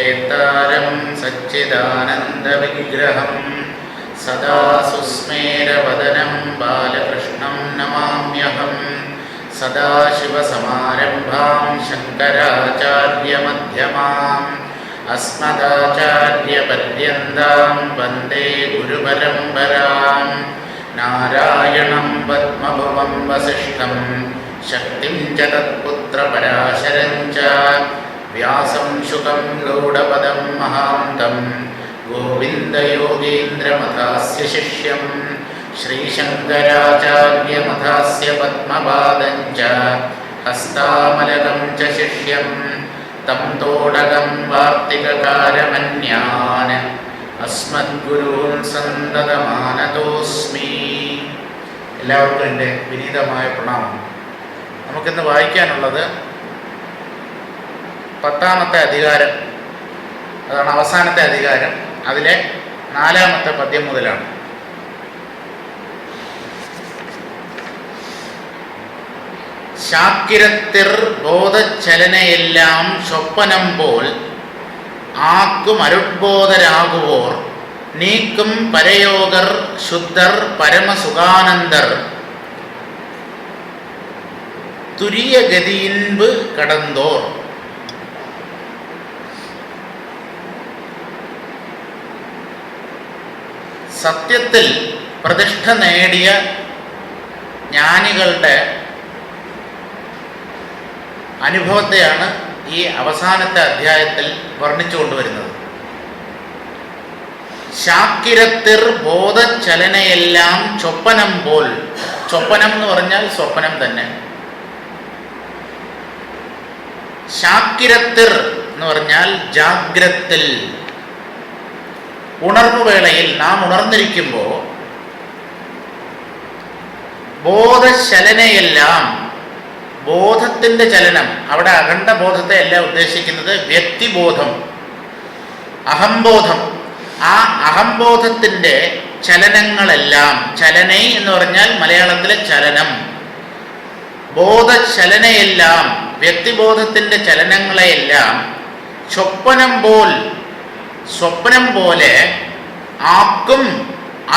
सच्चिदानन्दरूपमजोनिर्भयं सच्चिदानन्दविग्रहं सदा सुस्मेरवदनं बालकृष्णं नमाम्यहं। सदाशिवसमारम्भां शङ्कराचार्यमध्यमाम् अस्मदाचार्यपर्यन्तां वन्दे गुरुपरम्परां। नारायणं पद्मभुवं वसिष्ठं शक्तिं च तत्पुत्रपराशरं च व्यासं शुकं गौडपदं महान्तं गोविन्दयोगीन्द्रमथास्य शिष्यं श्रीशङ्कराचार्यमथास्य पद्मपादं च हस्तामलकं च शिष्यं तं तोडकं वार्तिककारमन्यान् अस्मद्गुरून् സന്തതമാനതോസ്മി. എല്ലാവർക്കും എൻ്റെ വിനീതമായ പ്രണാമം. നമുക്കിന്ന് വായിക്കാനുള്ളത് 10ാമത്തെ അധികാരം, അതാണ് അവസാനത്തെ അധികാരം. അതിലെ 4ാമത്തെ പദ്യം മുതലാണ്. ശാക്കിരത്തിർ ബോധചലനയെല്ലാം സ്വപ്നം പോൽ ആക്കും അരുട്ബോധരാകുവോർ നീക്കും പരയോഗർ ശുദ്ധർ പരമസുഖാനന്ദർ തുര്യഗതിയിൻപ് കടന്തോർ. സത്യത്തിൽ പ്രതിഷ്ഠ നേടിയ ജ്ഞാനികളുടെ അനുഭവത്തെയാണ് ഈ അവസാനത്തെ അധ്യായത്തിൽ വർണ്ണിച്ചു കൊണ്ടുവരുന്നത്. ശാക്കിരത്തിർ ബോധചലനയെല്ലാം സ്വപ്നം പോൽ. സ്വപ്നം എന്ന് പറഞ്ഞാൽ സ്വപ്നം തന്നെ. ശാക്കിരത്തിർ എന്ന് പറഞ്ഞാൽ ജാഗ്രത്തിൽ, ഉണർവുവേളയിൽ നാം ഉണർന്നിരിക്കുമ്പോൾ ബോധചലനയെല്ലാം, ബോധത്തിൻ്റെ ചലനം, അവിടെ അഖണ്ഡ ബോധത്തെ അല്ല ഉദ്ദേശിക്കുന്നത്, വ്യക്തിബോധം, അഹംബോധം. ആ അഹംബോധത്തിൻ്റെ ചലനങ്ങളെല്ലാം, ചലനൈ എന്ന് പറഞ്ഞാൽ മലയാളത്തിലെ ചലനം, ബോധചലനയെല്ലാം, വ്യക്തിബോധത്തിൻ്റെ ചലനങ്ങളെയെല്ലാം സ്വപ്നം പോലെ ആക്കും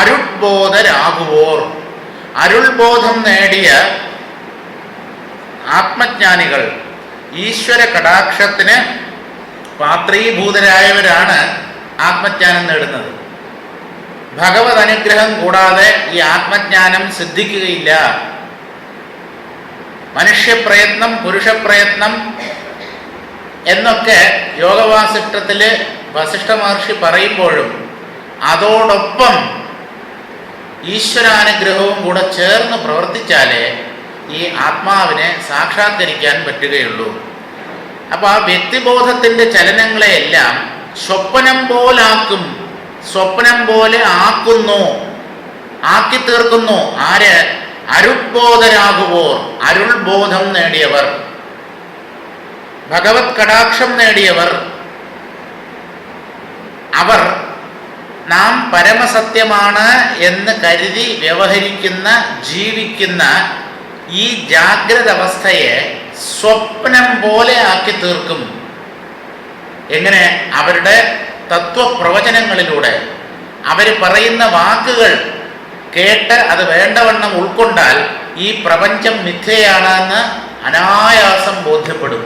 അരുട്ബോധരാകുവോർ. അരുൾബോധം നേടിയ ആത്മജ്ഞാനികൾ, ഈശ്വര കടാക്ഷത്തിന് പാത്രീഭൂതരായവരാണ് ആത്മജ്ഞാനം നേടുന്നത്. ഭഗവത് അനുഗ്രഹം കൂടാതെ ഈ ആത്മജ്ഞാനം സിദ്ധിക്കുകയില്ല. മനുഷ്യപ്രയത്നം, പുരുഷപ്രയത്നം എന്നൊക്കെ യോഗവാസിഷ്ഠത്തിൽ വസിഷ്ഠ മഹർഷി പറയുമ്പോഴും അതോടൊപ്പം ഈശ്വരാനുഗ്രഹവും കൂടെ ചേർന്ന് പ്രവർത്തിച്ചാലേ ഈ ആത്മാവിനെ സാക്ഷാത്കരിക്കാൻ പറ്റുകയുള്ളൂ. അപ്പോൾ ആ വ്യക്തിബോധത്തിൻ്റെ ചലനങ്ങളെയെല്ലാം സ്വപ്നം പോലാക്കും, സ്വപ്നം പോലെ ആക്കുന്നു, ആക്കി തീർക്കുന്നു. ആര്? അരുട്ബോധരാകുവോർ, അരുൾബോധം നേടിയവർ, ഭഗവത് കടാക്ഷം നേടിയവർ. അവർ നാം പരമസത്യമാണ് എന്ന് കരുതി വ്യവഹരിക്കുന്ന, ജീവിക്കുന്ന ഈ ജാഗ്രത അവസ്ഥയെ സ്വപ്നം പോലെ ആക്കി തീർക്കും. എങ്ങനെ? അവരുടെ തത്വപ്രവചനങ്ങളിലൂടെ. അവർ പറയുന്ന വാക്കുകൾ കേട്ട് അത് വേണ്ടവണ്ണം ഉൾക്കൊണ്ടാൽ ഈ പ്രപഞ്ചം മിഥ്യയാണെന്ന് അനായാസം ബോധ്യപ്പെടും.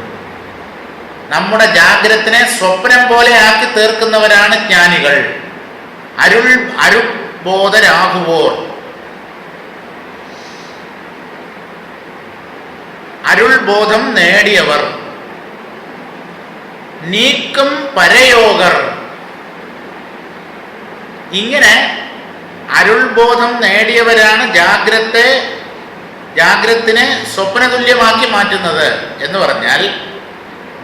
നമ്മുടെ ജാഗ്രതത്തിനെ സ്വപ്നം പോലെ ആക്കി തീർക്കുന്നവരാണ് ജ്ഞാനികൾ. അരുൾബോധരാകുവോർ, അരുൾബോധം നേടിയവർ. നീക്കും പരയോഗർ. ഇങ്ങനെ അരുൾബോധം നേടിയവരാണ് ജാഗ്രത്തിനെ സ്വപ്നതുല്യമാക്കി മാറ്റുന്നത്. എന്ന് പറഞ്ഞാൽ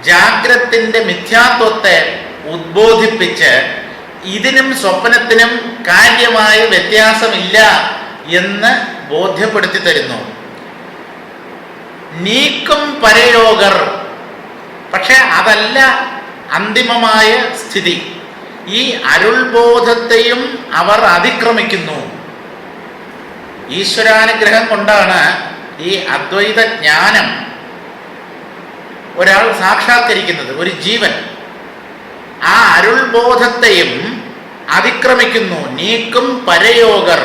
ജാഗ്രത്തിൻ്റെ മിഥ്യാത്വത്തെ ഉദ്ബോധിപ്പിച്ച് ഇതിനും സ്വപ്നത്തിനും കാര്യമായ വ്യത്യാസമില്ല എന്ന് ബോധ്യപ്പെടുത്തി തരുന്നു. നീക്കും പരയോഗർ. പക്ഷെ അതല്ല അന്തിമമായ സ്ഥിതി. ഈ അരുൾബോധത്തെയും അവർ അതിക്രമിക്കുന്നു. ഈശ്വരാനുഗ്രഹം കൊണ്ടാണ് ഈ അദ്വൈത ജ്ഞാനം ഒരാൾ സാക്ഷാത്കരിക്കുന്നത്, ഒരു ജീവൻ. ആ അരുൾബോധത്തെയും അതിക്രമിക്കുന്നു, നീക്കും പരയോഗർ.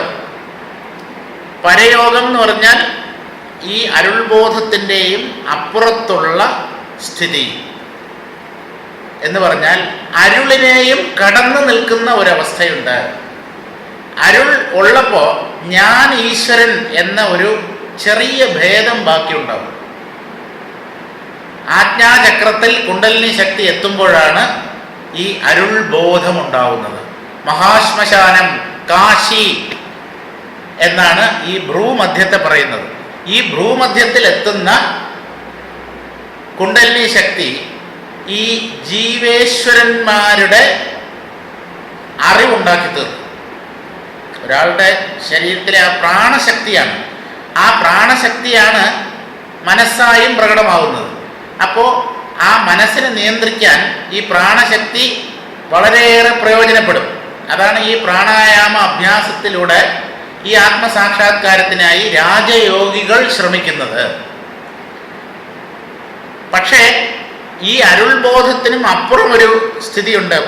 പരയോഗം എന്ന് പറഞ്ഞാൽ ഈ അരുൾബോധത്തിൻ്റെയും അപ്പുറത്തുള്ള സ്ഥിതി എന്ന് പറഞ്ഞാൽ അരുളിനെയും കടന്നു നിൽക്കുന്ന ഒരവസ്ഥയുണ്ട്. അരുൾ ഉള്ളപ്പോൾ ഞാൻ ഈശ്വരൻ എന്ന ഒരു ചെറിയ ഭേദം ബാക്കിയുണ്ടാവും. ആജ്ഞാചക്രത്തിൽ കുണ്ടലിനി ശക്തി എത്തുമ്പോഴാണ് ഈ അരുൾ ബോധമുണ്ടാവുന്നത്. മഹാശ്മശാനം, കാശി എന്നാണ് ഈ ഭ്രൂമധ്യത്തെ പറയുന്നത്. ഈ ഭ്രൂമധ്യത്തിൽ എത്തുന്ന കുണ്ടലിനി ശക്തി ഈ ജീവേശ്വരന്മാരുടെ അറിവുണ്ടാക്കി തീർക്കും. ഒരാളുടെ ശരീരത്തിലെ ആ പ്രാണശക്തിയാണ്, ആ പ്രാണശക്തിയാണ് മനസ്സായും പ്രകടമാവുന്നത്. അപ്പോൾ ആ മനസ്സിനെ നിയന്ത്രിക്കാൻ ഈ പ്രാണശക്തി വളരെയേറെ പ്രയോജനപ്പെടും. അതാണ് ഈ പ്രാണായാമ അഭ്യാസത്തിലൂടെ ഈ ആത്മസാക്ഷാത്കാരത്തിനായി രാജയോഗികൾ ശ്രമിക്കുന്നത്. പക്ഷേ ഈ അരുൾബോധത്തിനും അപ്പുറം ഒരു സ്ഥിതിയുണ്ട്,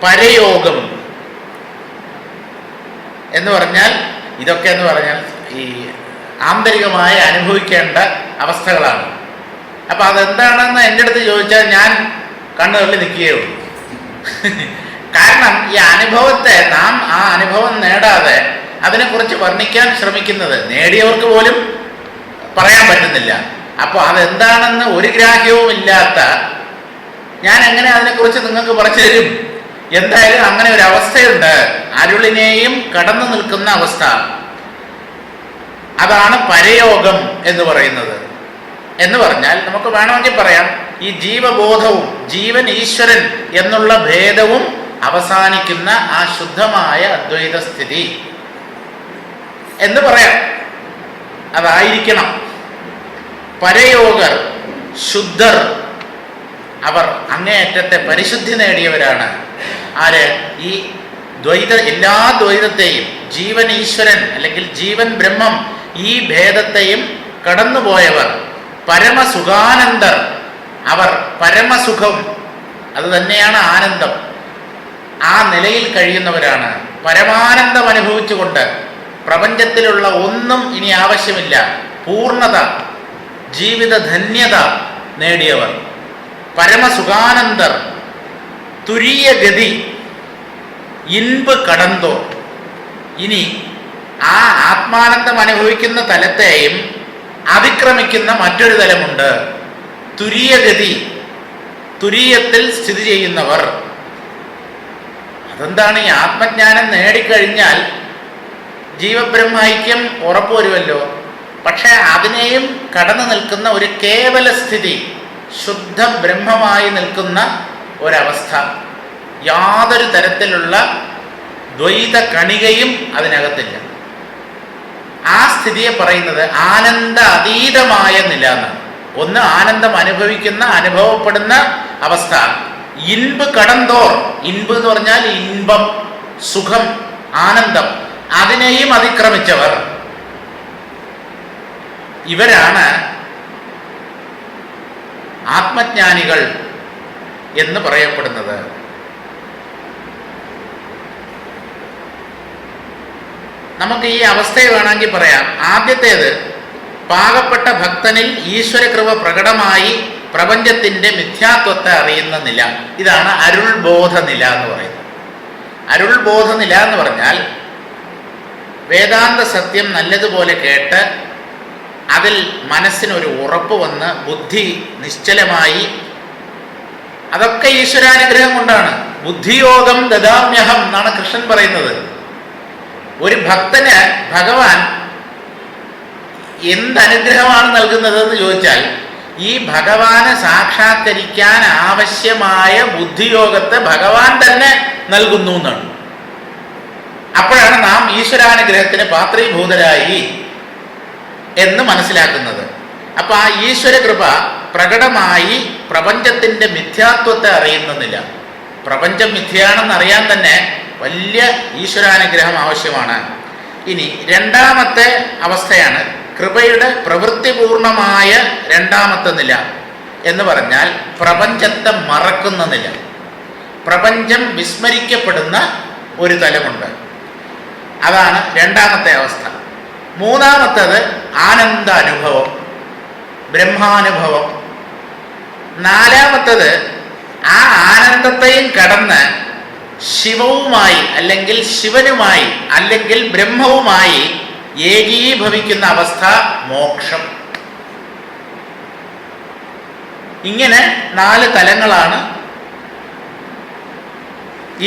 പരയോഗം എന്ന് പറഞ്ഞാൽ. ഇതൊക്കെ എന്ന് പറഞ്ഞാൽ ഈ ആന്തരികമായി അനുഭവിക്കേണ്ട അവസ്ഥകളാണ്. അപ്പം അതെന്താണെന്ന് എൻ്റെ അടുത്ത് ചോദിച്ചാൽ ഞാൻ കണ്ണുകളിൽ നിൽക്കുകയുള്ളൂ. കാരണം ഈ അനുഭവത്തെ നാം ആ അനുഭവം നേടാതെ അതിനെക്കുറിച്ച് വർണ്ണിക്കാൻ ശ്രമിക്കുന്നത് നേടിയവർക്ക് പോലും പറയാൻ പറ്റുന്നില്ല. അപ്പോൾ അതെന്താണെന്ന് ഒരു ഗ്രാഹ്യവും ഇല്ലാത്ത ഞാൻ എങ്ങനെ അതിനെക്കുറിച്ച് നിങ്ങൾക്ക് പറഞ്ഞു തരും? എന്തായാലും അങ്ങനെ ഒരു അവസ്ഥയുണ്ട്, അരുളിനെയും കടന്നു നിൽക്കുന്ന അവസ്ഥ. അതാണ് പരയോഗം എന്ന് പറയുന്നത്. എന്ന് പറഞ്ഞാൽ നമുക്ക് വേണമെങ്കിൽ പറയാം, ഈ ജീവബോധവും ജീവൻ ഈശ്വരൻ എന്നുള്ള ഭേദവും അവസാനിക്കുന്ന ആ ശുദ്ധമായ അദ്വൈത സ്ഥിതി എന്ന് പറയാം. അതായിരിക്കണം. പരയോഗർ, ശുദ്ധർ, അവർ അങ്ങേയറ്റത്തെ പരിശുദ്ധി നേടിയവരാണ്. ആര്? ഈ എല്ലാ ദ്വൈതത്തെയും, ജീവൻ ഈശ്വരൻ അല്ലെങ്കിൽ ജീവൻ ബ്രഹ്മം, ഈ ഭേദത്തെയും കടന്നുപോയവർ. പരമസുഖാനന്ദർ, അവർ പരമസുഖം, അത് തന്നെയാണ് ആനന്ദം, ആ നിലയിൽ കഴിയുന്നവരാണ്. പരമാനന്ദം അനുഭവിച്ചുകൊണ്ട് പ്രപഞ്ചത്തിലുള്ള ഒന്നും ഇനി ആവശ്യമില്ല, പൂർണ്ണത, ജീവിത ധന്യത നേടിയവർ. പരമസുഖാനന്ദർ, തുരീയ ഗതി, ഇൻപ് കടന്തോ. ഇനി ആ ആത്മാനന്ദം അനുഭവിക്കുന്ന തലത്തെയും അതിക്രമിക്കുന്ന മറ്റൊരു തലമുണ്ട്, തുരീയഗതി, തുരീയത്തിൽ സ്ഥിതി ചെയ്യുന്നവർ. അതെന്താണ്? ഈ ആത്മജ്ഞാനം നേടിക്കഴിഞ്ഞാൽ ജീവബ്രഹ്മൈക്യം ഉറപ്പുവരുമല്ലോ. പക്ഷെ അതിനെയും കടന്നു നിൽക്കുന്ന ഒരു കേവല സ്ഥിതി, ശുദ്ധ ബ്രഹ്മമായി നിൽക്കുന്ന ഒരവസ്ഥ, യാതൊരു തരത്തിലുള്ള ദ്വൈത കണികയും അതിനകത്തില്ല. ആ സ്ഥിതിയെ പറയുന്നത് ആനന്ദ അതീതമായ നില എന്നാണ്. ഒന്ന് ആനന്ദം അനുഭവപ്പെടുന്ന അവസ്ഥ. ഇൻപ് കടന്തോർ, ഇൻപ് എന്ന് പറഞ്ഞാൽ ഇൻപം, സുഖം, ആനന്ദം, അതിനെയും അതിക്രമിച്ചവർ. ഇവരാണ് ആത്മജ്ഞാനികൾ എന്ന് പറയപ്പെടുന്നത്. നമുക്ക് ഈ അവസ്ഥയെ വേണമെങ്കിൽ പറയാം. ആദ്യത്തേത്, പാകപ്പെട്ട ഭക്തനിൽ ഈശ്വരകൃപ പ്രകടമായി പ്രപഞ്ചത്തിൻ്റെ മിഥ്യാത്വത്തെ അറിയുന്ന നില. ഇതാണ് അരുൾബോധ നില എന്ന് പറയുന്നത്. അരുൾബോധ നില എന്ന് പറഞ്ഞാൽ വേദാന്ത സത്യം നല്ലതുപോലെ കേട്ട് അതിൽ മനസ്സിനൊരു ഉറപ്പ് വന്ന് ബുദ്ധി നിശ്ചലമായി, അതൊക്കെ ഈശ്വരാനുഗ്രഹം കൊണ്ടാണ്. ബുദ്ധിയോഗം ദദാമ്യഹം എന്നാണ് കൃഷ്ണൻ പറയുന്നത്. ഒരു ഭക്തന് ഭഗവാൻ എന്തനുഗ്രഹമാണ് നൽകുന്നത് എന്ന് ചോദിച്ചാൽ ഈ ഭഗവാനെ സാക്ഷാത്കരിക്കാൻ ആവശ്യമായ ബുദ്ധിയോഗത്തെ ഭഗവാൻ തന്നെ നൽകുന്നു എന്നാണ്. അപ്പോഴാണ് നാം ഈശ്വരാനുഗ്രഹത്തിന് പാത്രീഭൂതരായി എന്ന് മനസ്സിലാക്കുന്നത്. അപ്പൊ ആ ഈശ്വര കൃപ പ്രകടമായി പ്രപഞ്ചത്തിന്റെ മിഥ്യാത്വത്തെ അറിയുന്നില്ല. പ്രപഞ്ചം മിഥ്യയാണെന്ന് അറിയാൻ തന്നെ വലിയ ഈശ്വരാനുഗ്രഹം ആവശ്യമാണ്. ഇനി രണ്ടാമത്തെ അവസ്ഥയാണ് കൃപയുടെ പ്രവൃത്തിപൂർണമായ രണ്ടാമത്തെ നില എന്ന് പറഞ്ഞാൽ പ്രപഞ്ചത്തെ മറക്കുന്ന നില. പ്രപഞ്ചം വിസ്മരിക്കപ്പെടുന്ന ഒരു തലമുണ്ട്. അതാണ് രണ്ടാമത്തെ അവസ്ഥ. മൂന്നാമത്തത് ആനന്ദാനുഭവം, ബ്രഹ്മാനുഭവം. നാലാമത്തത് ആ ആനന്ദത്തെയും കടന്ന് ശിവവുമായി അല്ലെങ്കിൽ ശിവനുമായി അല്ലെങ്കിൽ ബ്രഹ്മവുമായി ഏകീഭവിക്കുന്ന അവസ്ഥ, മോക്ഷം. ഇങ്ങനെ 4 തലങ്ങളാണ്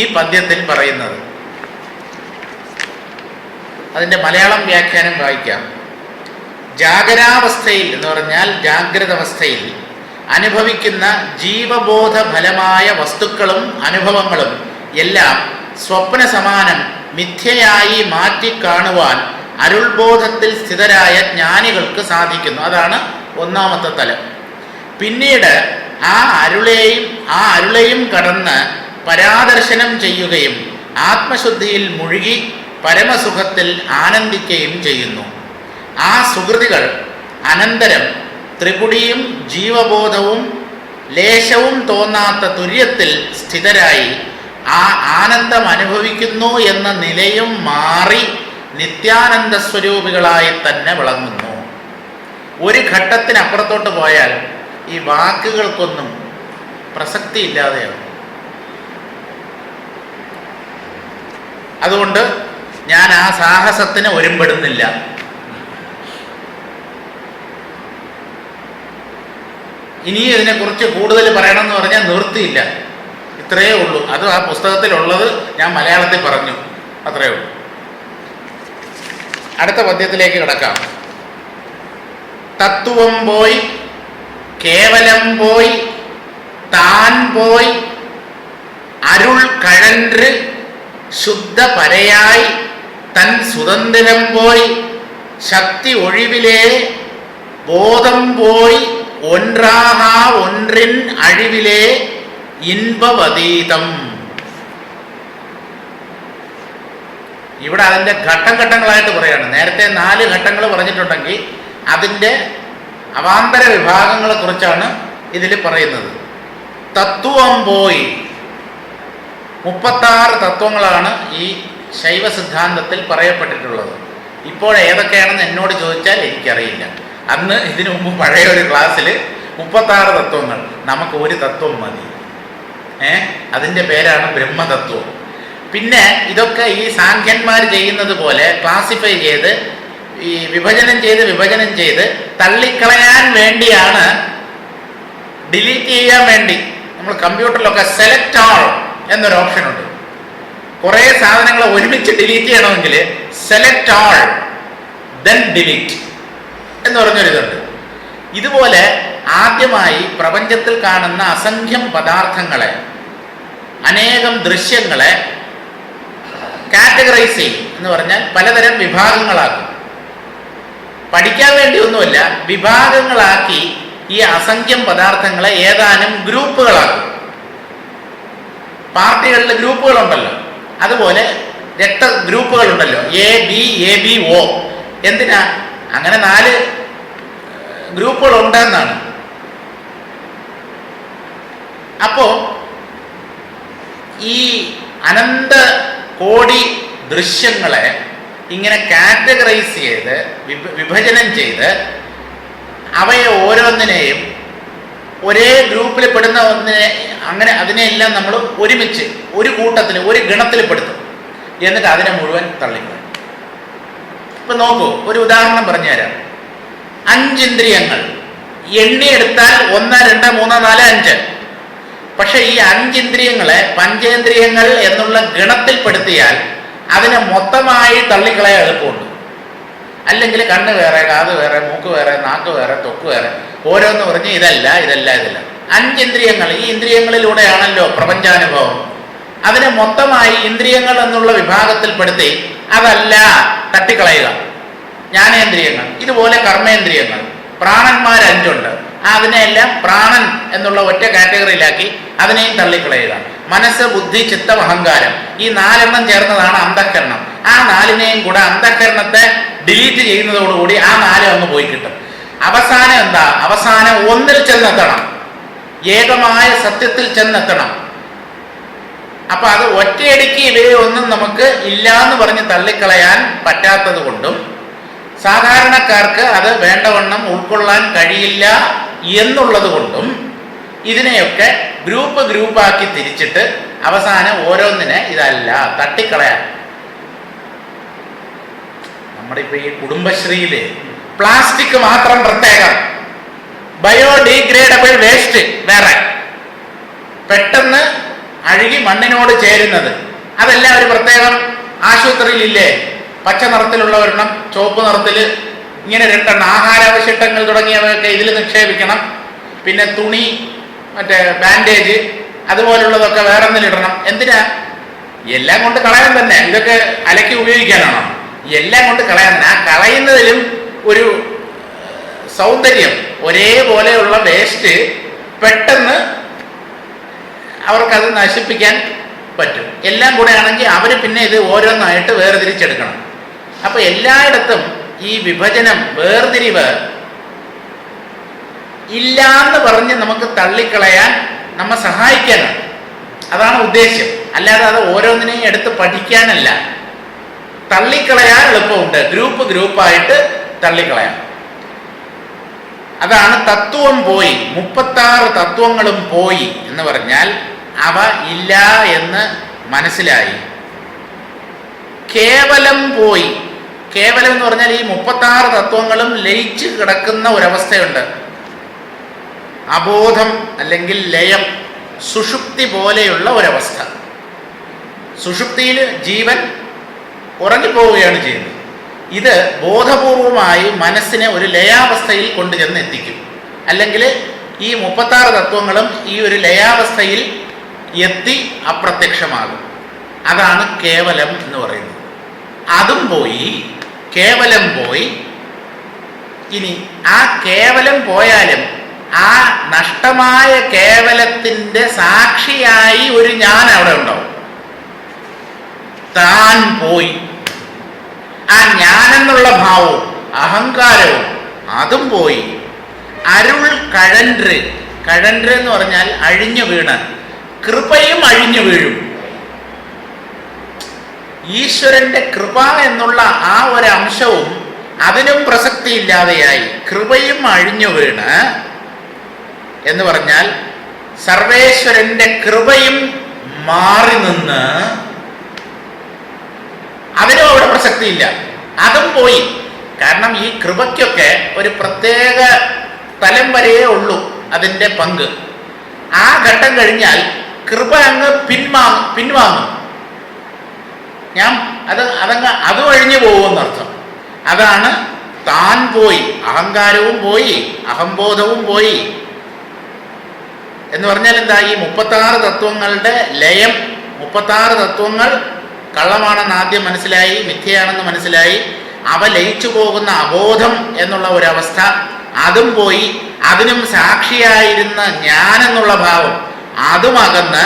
ഈ പദ്യത്തിൽ പറയുന്നത്. അതിൻ്റെ മലയാളം വ്യാഖ്യാനം വായിക്കാം. ജാഗരാവസ്ഥയിൽ എന്ന് പറഞ്ഞാൽ ജാഗ്രത അവസ്ഥയിൽ അനുഭവിക്കുന്ന ജീവബോധ ഫലമായ വസ്തുക്കളും അനുഭവങ്ങളും എല്ലാം സ്വപ്ന സമാനം മിഥ്യയായി മാറ്റിക്കാണുവാൻ അരുൾബോധത്തിൽ സ്ഥിതരായ ജ്ഞാനികൾക്ക് സാധിക്കുന്നു. അതാണ് ഒന്നാമത്തെ തലം. പിന്നീട് ആ അരുളെയും കടന്ന് പരാദർശനം ചെയ്യുകയും ആത്മശുദ്ധിയിൽ മുഴുകി പരമസുഖത്തിൽ ആനന്ദിക്കുകയും ചെയ്യുന്നു. ആ സുഹൃതികൾ അനന്തരം ത്രിപുടിയും ജീവബോധവും ലേശവും തോന്നാത്ത തുര്യത്തിൽ സ്ഥിതരായി ആ ആനന്ദം അനുഭവിക്കുന്നു എന്ന നിലയും മാറി നിത്യാനന്ദ സ്വരൂപികളായി തന്നെ വിളങ്ങുന്നു. ഒരു ഘട്ടത്തിനപ്പുറത്തോട്ട് പോയാൽ ഈ വാക്കുകൾക്കൊന്നും പ്രസക്തി ഇല്ലാതെയാവും. അതുകൊണ്ട് ഞാൻ ആ സാഹസത്തിന് ഒരുമ്പെടുന്നില്ല. ഇനി ഇതിനെക്കുറിച്ച് കൂടുതൽ പറയണമെന്ന് പറഞ്ഞാൽ നിവൃത്തിയില്ല. ഇത്രയേ ഉള്ളൂ. അത് ആ പുസ്തകത്തിലുള്ളത് ഞാൻ മലയാളത്തിൽ പറഞ്ഞു, അത്രയേ ഉള്ളൂ. അടുത്ത പദ്യത്തിലേക്ക് കിടക്കാം. തത്വം പോയി, കേവലം പോയി, താൻ പോയി, അരുൾ കഴன்று ശുദ്ധ പരയായി തൻ സുതന്ത്രം പോയി, ശക്തി ഒഴിവിലേ ബോധം പോയി, ഒன்றாக ஒன்றின் அழிவிலே ഇൻപവതീതം. ഇവിടെ അതിൻ്റെ ഘട്ടങ്ങളായിട്ട് പറയാണ്. നേരത്തെ 4 ഘട്ടങ്ങൾ പറഞ്ഞിട്ടുണ്ടെങ്കിൽ അതിൻ്റെ അവാന്തര വിഭാഗങ്ങളെ കുറിച്ചാണ് ഇതിൽ പറയുന്നത്. തത്വം പോയി, 36 തത്വങ്ങളാണ് ഈ ശൈവ സിദ്ധാന്തത്തിൽ പറയപ്പെട്ടിട്ടുള്ളത്. ഇപ്പോൾ ഏതൊക്കെയാണെന്ന് എന്നോട് ചോദിച്ചാൽ എനിക്കറിയില്ല. അന്ന് ഇതിനു മുമ്പ് പഴയ ഒരു ക്ലാസ്സിൽ 36 തത്വങ്ങൾ, നമുക്ക് ഒരു തത്വം മതി. അതിൻ്റെ പേരാണ് ബ്രഹ്മതത്വം. പിന്നെ ഇതൊക്കെ ഈ സാഖ്യന്മാർ ചെയ്യുന്നത് പോലെ ക്ലാസിഫൈ ചെയ്ത് ഈ വിഭജനം ചെയ്ത് തള്ളിക്കളയാൻ വേണ്ടിയാണ്, ഡിലീറ്റ് ചെയ്യാൻ വേണ്ടി. നമ്മൾ കമ്പ്യൂട്ടറിലൊക്കെ സെലക്ട് ഓൾ എന്നൊരു ഓപ്ഷനുണ്ട്. കുറേ സാധനങ്ങൾ ഒരുമിച്ച് ഡിലീറ്റ് ചെയ്യണമെങ്കിൽ സെലക്ട് ഓൾ ദെൻ ഡിലീറ്റ് എന്ന് പറഞ്ഞൊരിതുണ്ട്. ഇതുപോലെ ആദ്യമായി പ്രപഞ്ചത്തിൽ കാണുന്ന അസംഖ്യം പദാർത്ഥങ്ങളെ, അനേകം ദൃശ്യങ്ങളെ കാറ്റഗറൈസ് ചെയ്യും. എന്ന് പറഞ്ഞാൽ പലതരം വിഭാഗങ്ങളാക്കും. പഠിക്കാൻ വേണ്ടിയൊന്നുമല്ല, വിഭാഗങ്ങളാക്കി ഈ അസംഖ്യം പദാർത്ഥങ്ങളെ ഏതാനും ഗ്രൂപ്പുകളാക്കും. പാർട്ടികളിൽ ഗ്രൂപ്പുകളുണ്ടല്ലോ, അതുപോലെ ഗ്രൂപ്പുകളുണ്ടല്ലോ, A B O. എന്തിനാ അങ്ങനെ 4 ഗ്രൂപ്പുകളുണ്ടെന്നാണ്. അപ്പോ ഈ അനന്ത കോടി ദൃശ്യങ്ങളെ ഇങ്ങനെ കാറ്റഗറൈസ് ചെയ്ത് വിഭജനം ചെയ്ത് അവയെ ഓരോന്നിനെയും ഒരേ ഗ്രൂപ്പിൽ പെടുന്ന ഒന്നിനെ, അങ്ങനെ അതിനെയെല്ലാം നമ്മൾ ഒരുമിച്ച് ഒരു കൂട്ടത്തിൽ ഒരു ഗണത്തിൽ പെടുത്തും. എന്നിട്ട് അതിനെ മുഴുവൻ തള്ളിക്കളയും. ഇപ്പൊ നോക്കൂ, ഒരു ഉദാഹരണം പറഞ്ഞുതരാം. 5 ഇന്ദ്രിയങ്ങൾ എണ്ണിയെടുത്താൽ 1 2 3 4 5. പക്ഷെ ഈ 5 ഇന്ദ്രിയങ്ങളെ പഞ്ചേന്ദ്രിയങ്ങൾ എന്നുള്ള ഗണത്തിൽപ്പെടുത്തിയാൽ അതിനെ മൊത്തമായി തള്ളിക്കളയാൻ എളുപ്പമുണ്ട്. അല്ലെങ്കിൽ കണ്ണ് വേറെ, കാത് വേറെ, മൂക്ക് വേറെ, നാക്ക് വേറെ, തൊക്ക് വേറെ, ഓരോന്ന് പറഞ്ഞ് ഇതല്ല 5 ഇന്ദ്രിയങ്ങൾ. ഈ ഇന്ദ്രിയങ്ങളിലൂടെയാണല്ലോ പ്രപഞ്ചാനുഭവം. അതിനെ മൊത്തമായി ഇന്ദ്രിയങ്ങൾ എന്നുള്ള വിഭാഗത്തിൽപ്പെടുത്തി അതല്ല തട്ടിക്കളയുക. ജ്ഞാനേന്ദ്രിയങ്ങൾ, ഇതുപോലെ കർമ്മേന്ദ്രിയങ്ങൾ, പ്രാണന്മാർ 5 ഉണ്ട്. അതിനെയെല്ലാം പ്രാണൻ എന്നുള്ള ഒറ്റ കാറ്റഗറിയിലാക്കി അതിനെയും തള്ളിക്കളയുക. മനസ്സ്, ബുദ്ധി, ചിത്തം, അഹങ്കാരം, ഈ 4 ചേർന്നതാണ് അന്ധഃകരണം. ആ 4നെയും കൂടെ അന്ധഃകരണത്തെ ഡിലീറ്റ് ചെയ്യുന്നതോടുകൂടി ആ 4 അങ്ങ് പോയി കിട്ടും. അവസാനം എന്താ? അവസാനം ഒന്നിൽ ചെന്നെത്തണം, ഏകമായ സത്യത്തിൽ ചെന്നെത്തണം. അപ്പൊ അത് ഒറ്റയടിക്ക് ഇവയെ ഒന്നും നമുക്ക് ഇല്ലാന്ന് പറഞ്ഞ് തള്ളിക്കളയാൻ പറ്റാത്തത് കൊണ്ടും സാധാരണക്കാർക്ക് അത് വേണ്ടവണ്ണം ഉൾക്കൊള്ളാൻ കഴിയില്ല എന്നുള്ളത് കൊണ്ടും ഇതിനെയൊക്കെ ഗ്രൂപ്പാക്കി തിരിച്ചിട്ട് അവസാനം ഓരോന്നിനെ ഇതല്ല തട്ടിക്കളയാൻ. നമ്മുടെ ഇപ്പൊ ഈ കുടുംബശ്രീയില് പ്ലാസ്റ്റിക് മാത്രം പ്രത്യേകം, ബയോഡീഗ്രേഡബിൾ വേസ്റ്റ് വേറെ, പെട്ടെന്ന് അഴുകി മണ്ണിനോട് ചേരുന്നത് അതെല്ലാം ഒരു പ്രത്യേകം ആശുപത്രിയിലില്ലേ, പച്ച നിറത്തിലുള്ള ഒരെണ്ണം, ചുവപ്പ് നിറത്തിൽ, ഇങ്ങനെ രണ്ടെണ്ണം. ആഹാരാവശിഷ്ടങ്ങൾ തുടങ്ങിയവയൊക്കെ ഇതിൽ നിക്ഷേപിക്കണം. പിന്നെ തുണി, മറ്റേ ബാൻഡേജ് അതുപോലുള്ളതൊക്കെ വേറെ ഒന്നിലിടണം. എന്തിനാ? എല്ലാം കൊണ്ട് കളയാൻ തന്നെ. ഇതൊക്കെ അലക്കി ഉപയോഗിക്കാനാണോ? എല്ലാം കൊണ്ട് കളയാൻ തന്നെ. ആ കളയുന്നതിലും ഒരു സൗന്ദര്യം, ഒരേപോലെയുള്ള വേസ്റ്റ് പെട്ടെന്ന് അവർക്കത് നശിപ്പിക്കാൻ പറ്റും. എല്ലാം കൂടെ ആണെങ്കിൽ അവർ പിന്നെ ഇത് ഓരോന്നായിട്ട് വേർതിരിച്ചെടുക്കണം. അപ്പൊ എല്ലായിടത്തും ഈ വിഭജനം, വേർതിരിവ് ഇല്ലാന്ന് പറഞ്ഞ് നമുക്ക് തള്ളിക്കളയാൻ നമ്മെ സഹായിക്കാനാണ്. അതാണ് ഉദ്ദേശ്യം. അല്ലാതെ അത് ഓരോന്നിനെയും എടുത്ത് പഠിക്കാനല്ല. തള്ളിക്കളയാൻ എളുപ്പമുണ്ട്, ഗ്രൂപ്പായിട്ട് തള്ളിക്കളയാം. അതാണ് തത്വം പോയി, 36 തത്വങ്ങളും പോയി എന്ന് പറഞ്ഞാൽ അവ ഇല്ല എന്ന് മനസ്സിലായി. കേവലം പോയി. കേവലം എന്ന് പറഞ്ഞാൽ ഈ 36 തത്വങ്ങളും ലയിച്ച് കിടക്കുന്ന ഒരവസ്ഥയുണ്ട്. അബോധം അല്ലെങ്കിൽ ലയം, സുഷുപ്തി പോലെയുള്ള ഒരവസ്ഥ. സുഷുപ്തിയിൽ ജീവൻ ഉറങ്ങിപ്പോവുകയാണ് ചെയ്യുന്നത്. ഇത് ബോധപൂർവമായി മനസ്സിനെ ഒരു ലയാവസ്ഥയിൽ കൊണ്ടുചെന്ന് എത്തിക്കും. അല്ലെങ്കിൽ ഈ 36 തത്വങ്ങളും ഈ ഒരു ലയാവസ്ഥയിൽ എത്തി അപ്രത്യക്ഷമാകും. അതാണ് കേവലം എന്ന് പറയുന്നത്. അതും പോയി, കേവലം പോയി. ഇനി ആ കേവലം പോയാലും ആ നഷ്ടമായ കേവലത്തിൻ്റെ സാക്ഷിയായി ഒരു ഞാൻ അവിടെ ഉണ്ടാവും. താൻ പോയി. ആ ഞാനെന്നുള്ള ഭാവവും അഹങ്കാരവും അതും പോയി. അരുൾ കഴன்று, കഴன்று എന്ന് പറഞ്ഞാൽ അഴിഞ്ഞു വീണ്, കൃപയും അഴിഞ്ഞു വീഴും. ഈശ്വരന്റെ കൃപ എന്നുള്ള ആ ഒരു അംശവും അതിനും പ്രസക്തി ഇല്ലാതെയായി. കൃപയും അഴിഞ്ഞു വീണ് എന്ന് പറഞ്ഞാൽ സർവേശ്വരന്റെ കൃപയും മാറി നിന്ന് അതിനും അവിടെ പ്രസക്തിയില്ല, അതും പോയി. കാരണം ഈ കൃപയ്ക്കൊക്കെ ഒരു പ്രത്യേക തലം വരെയേ ഉള്ളൂ അതിൻ്റെ പങ്ക്. ആ ഘട്ടം കഴിഞ്ഞാൽ കൃപ അങ്ങ് പിൻവാങ്ങും. അത് കഴിഞ്ഞു പോകുമെന്നർത്ഥം. അതാണ് താൻ പോയി, അഹങ്കാരവും പോയി, അഹംബോധവും പോയി എന്ന് പറഞ്ഞാൽ എന്താ? ഈ 36 തത്വങ്ങളുടെ ലയം. 36 തത്വങ്ങൾ കള്ളമാണെന്ന് ആദ്യം മനസ്സിലായി, മിഥ്യയാണെന്ന് മനസ്സിലായി. അവ ലയിച്ചു പോകുന്ന അബോധം എന്നുള്ള ഒരവസ്ഥ അതും പോയി. അതിനും സാക്ഷിയായിരുന്ന ഞാൻ എന്നുള്ള ഭാവം അതും അകന്ന്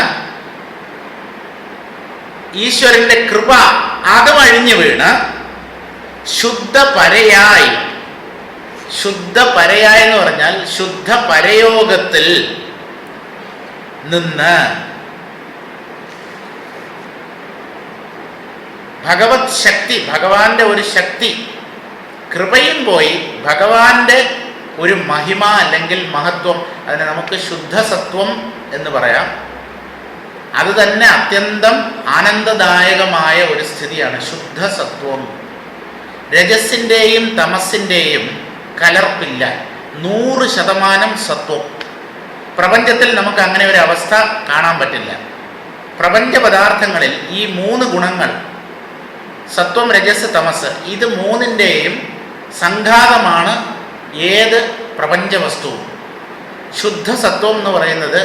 ഈശ്വരന്റെ കൃപ അതും അഴിഞ്ഞു വീണ് ശുദ്ധ പരയായി. ശുദ്ധ പരയായി എന്ന് പറഞ്ഞാൽ ശുദ്ധ പരയോഗത്തിൽ നിന്ന് ഭഗവത് ശക്തി, ഭഗവാന്റെ ഒരു ശക്തി, കൃപയും പോയി, ഭഗവാന്റെ ഒരു മഹിമ അല്ലെങ്കിൽ മഹത്വം, അതിനെ നമുക്ക് ശുദ്ധസത്വം എന്ന് പറയാം. അത് തന്നെ അത്യന്തം ആനന്ദദായകമായ ഒരു സ്ഥിതിയാണ് ശുദ്ധസത്വം. രജസിൻ്റെയും തമസിൻ്റെയും കലർപ്പില്ല, 100% സത്വം. പ്രപഞ്ചത്തിൽ നമുക്ക് അങ്ങനെ ഒരു അവസ്ഥ കാണാൻ പറ്റില്ല. പ്രപഞ്ച പദാർത്ഥങ്ങളിൽ ഈ 3 ഗുണങ്ങൾ, സത്വം, രജസ്, തമസ്, ഇത് 3ൻ്റെയും സംഘാതമാണ് ഏത് പ്രപഞ്ച വസ്തുവും. ശുദ്ധസത്വം എന്ന് പറയുന്നത്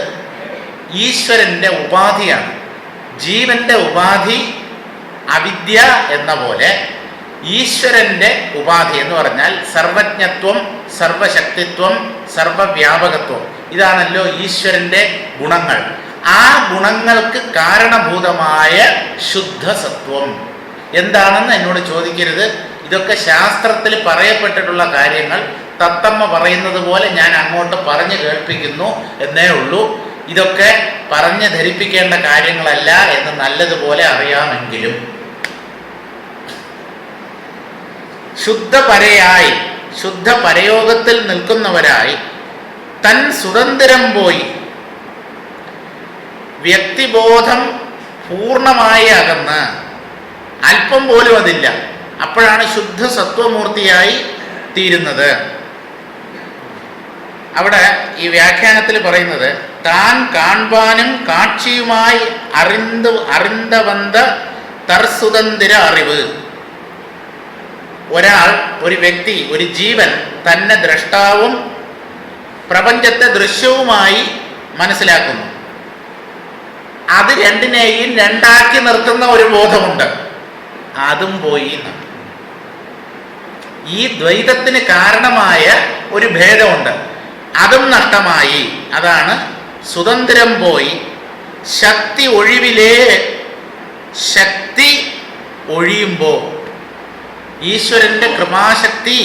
ഈശ്വരൻ്റെ ഉപാധിയാണ്. ജീവന്റെ ഉപാധി അവിദ്യ എന്ന പോലെ ഈശ്വരൻ്റെ ഉപാധി എന്ന് പറഞ്ഞാൽ സർവജ്ഞത്വം, സർവശക്തിത്വം, സർവവ്യാപകത്വം. ഇതാണല്ലോ ഈശ്വരൻ്റെ ഗുണങ്ങൾ. ആ ഗുണങ്ങൾക്ക് കാരണഭൂതമായ ശുദ്ധസത്വം എന്താണെന്ന് എന്നോട് ചോദിക്കരുത്. ഇതൊക്കെ ശാസ്ത്രത്തിൽ പറയപ്പെട്ടിട്ടുള്ള കാര്യങ്ങൾ. തത്തമ്മ പറയുന്നത് പോലെ ഞാൻ അങ്ങോട്ട് പറഞ്ഞു കേൾപ്പിക്കുന്നു എന്നേ ഉള്ളൂ. ഇതൊക്കെ പറഞ്ഞ് ധരിപ്പിക്കേണ്ട കാര്യങ്ങളല്ല എന്ന് നല്ലതുപോലെ അറിയാമെങ്കിലും ശുദ്ധപരയായി, ശുദ്ധ പരയോഗത്തിൽ നിൽക്കുന്നവരായി തൻ സുതന്ത്രം പോയി വ്യക്തിബോധം പൂർണ്ണമായി അകന്ന്, അല്പം പോലും അതില്ല, അപ്പോഴാണ് ശുദ്ധ സത്വമൂർത്തിയായി തീരുന്നത്. അവിടെ ഈ വ്യാഖ്യാനത്തിൽ പറയുന്നത് താൻ കാൺപാനും കാക്ഷിയുമായി അറിന്തവന്ത തർസുതന്തിര അറിവ്. ഒരാൾ, ഒരു വ്യക്തി, ഒരു ജീവൻ തന്നെ ദ്രഷ്ടാവും പ്രപഞ്ചത്തെ ദൃശ്യവുമായി മനസ്സിലാക്കുന്നു. അത് രണ്ടിനെയും രണ്ടാക്കി നിർത്തുന്ന ഒരു ബോധമുണ്ട്, അതും പോയി. ഈ ദ്വൈതത്തിന് കാരണമായ ഒരു ഭേദമുണ്ട്, അതും നഷ്ടമായി. അതാണ് സുതന്ത്രം പോയി ശക്തി ഒഴിവിലേ. ശക്തി ഒഴിയുമ്പോൾ, ഈശ്വരൻ്റെ കൃപാശക്തി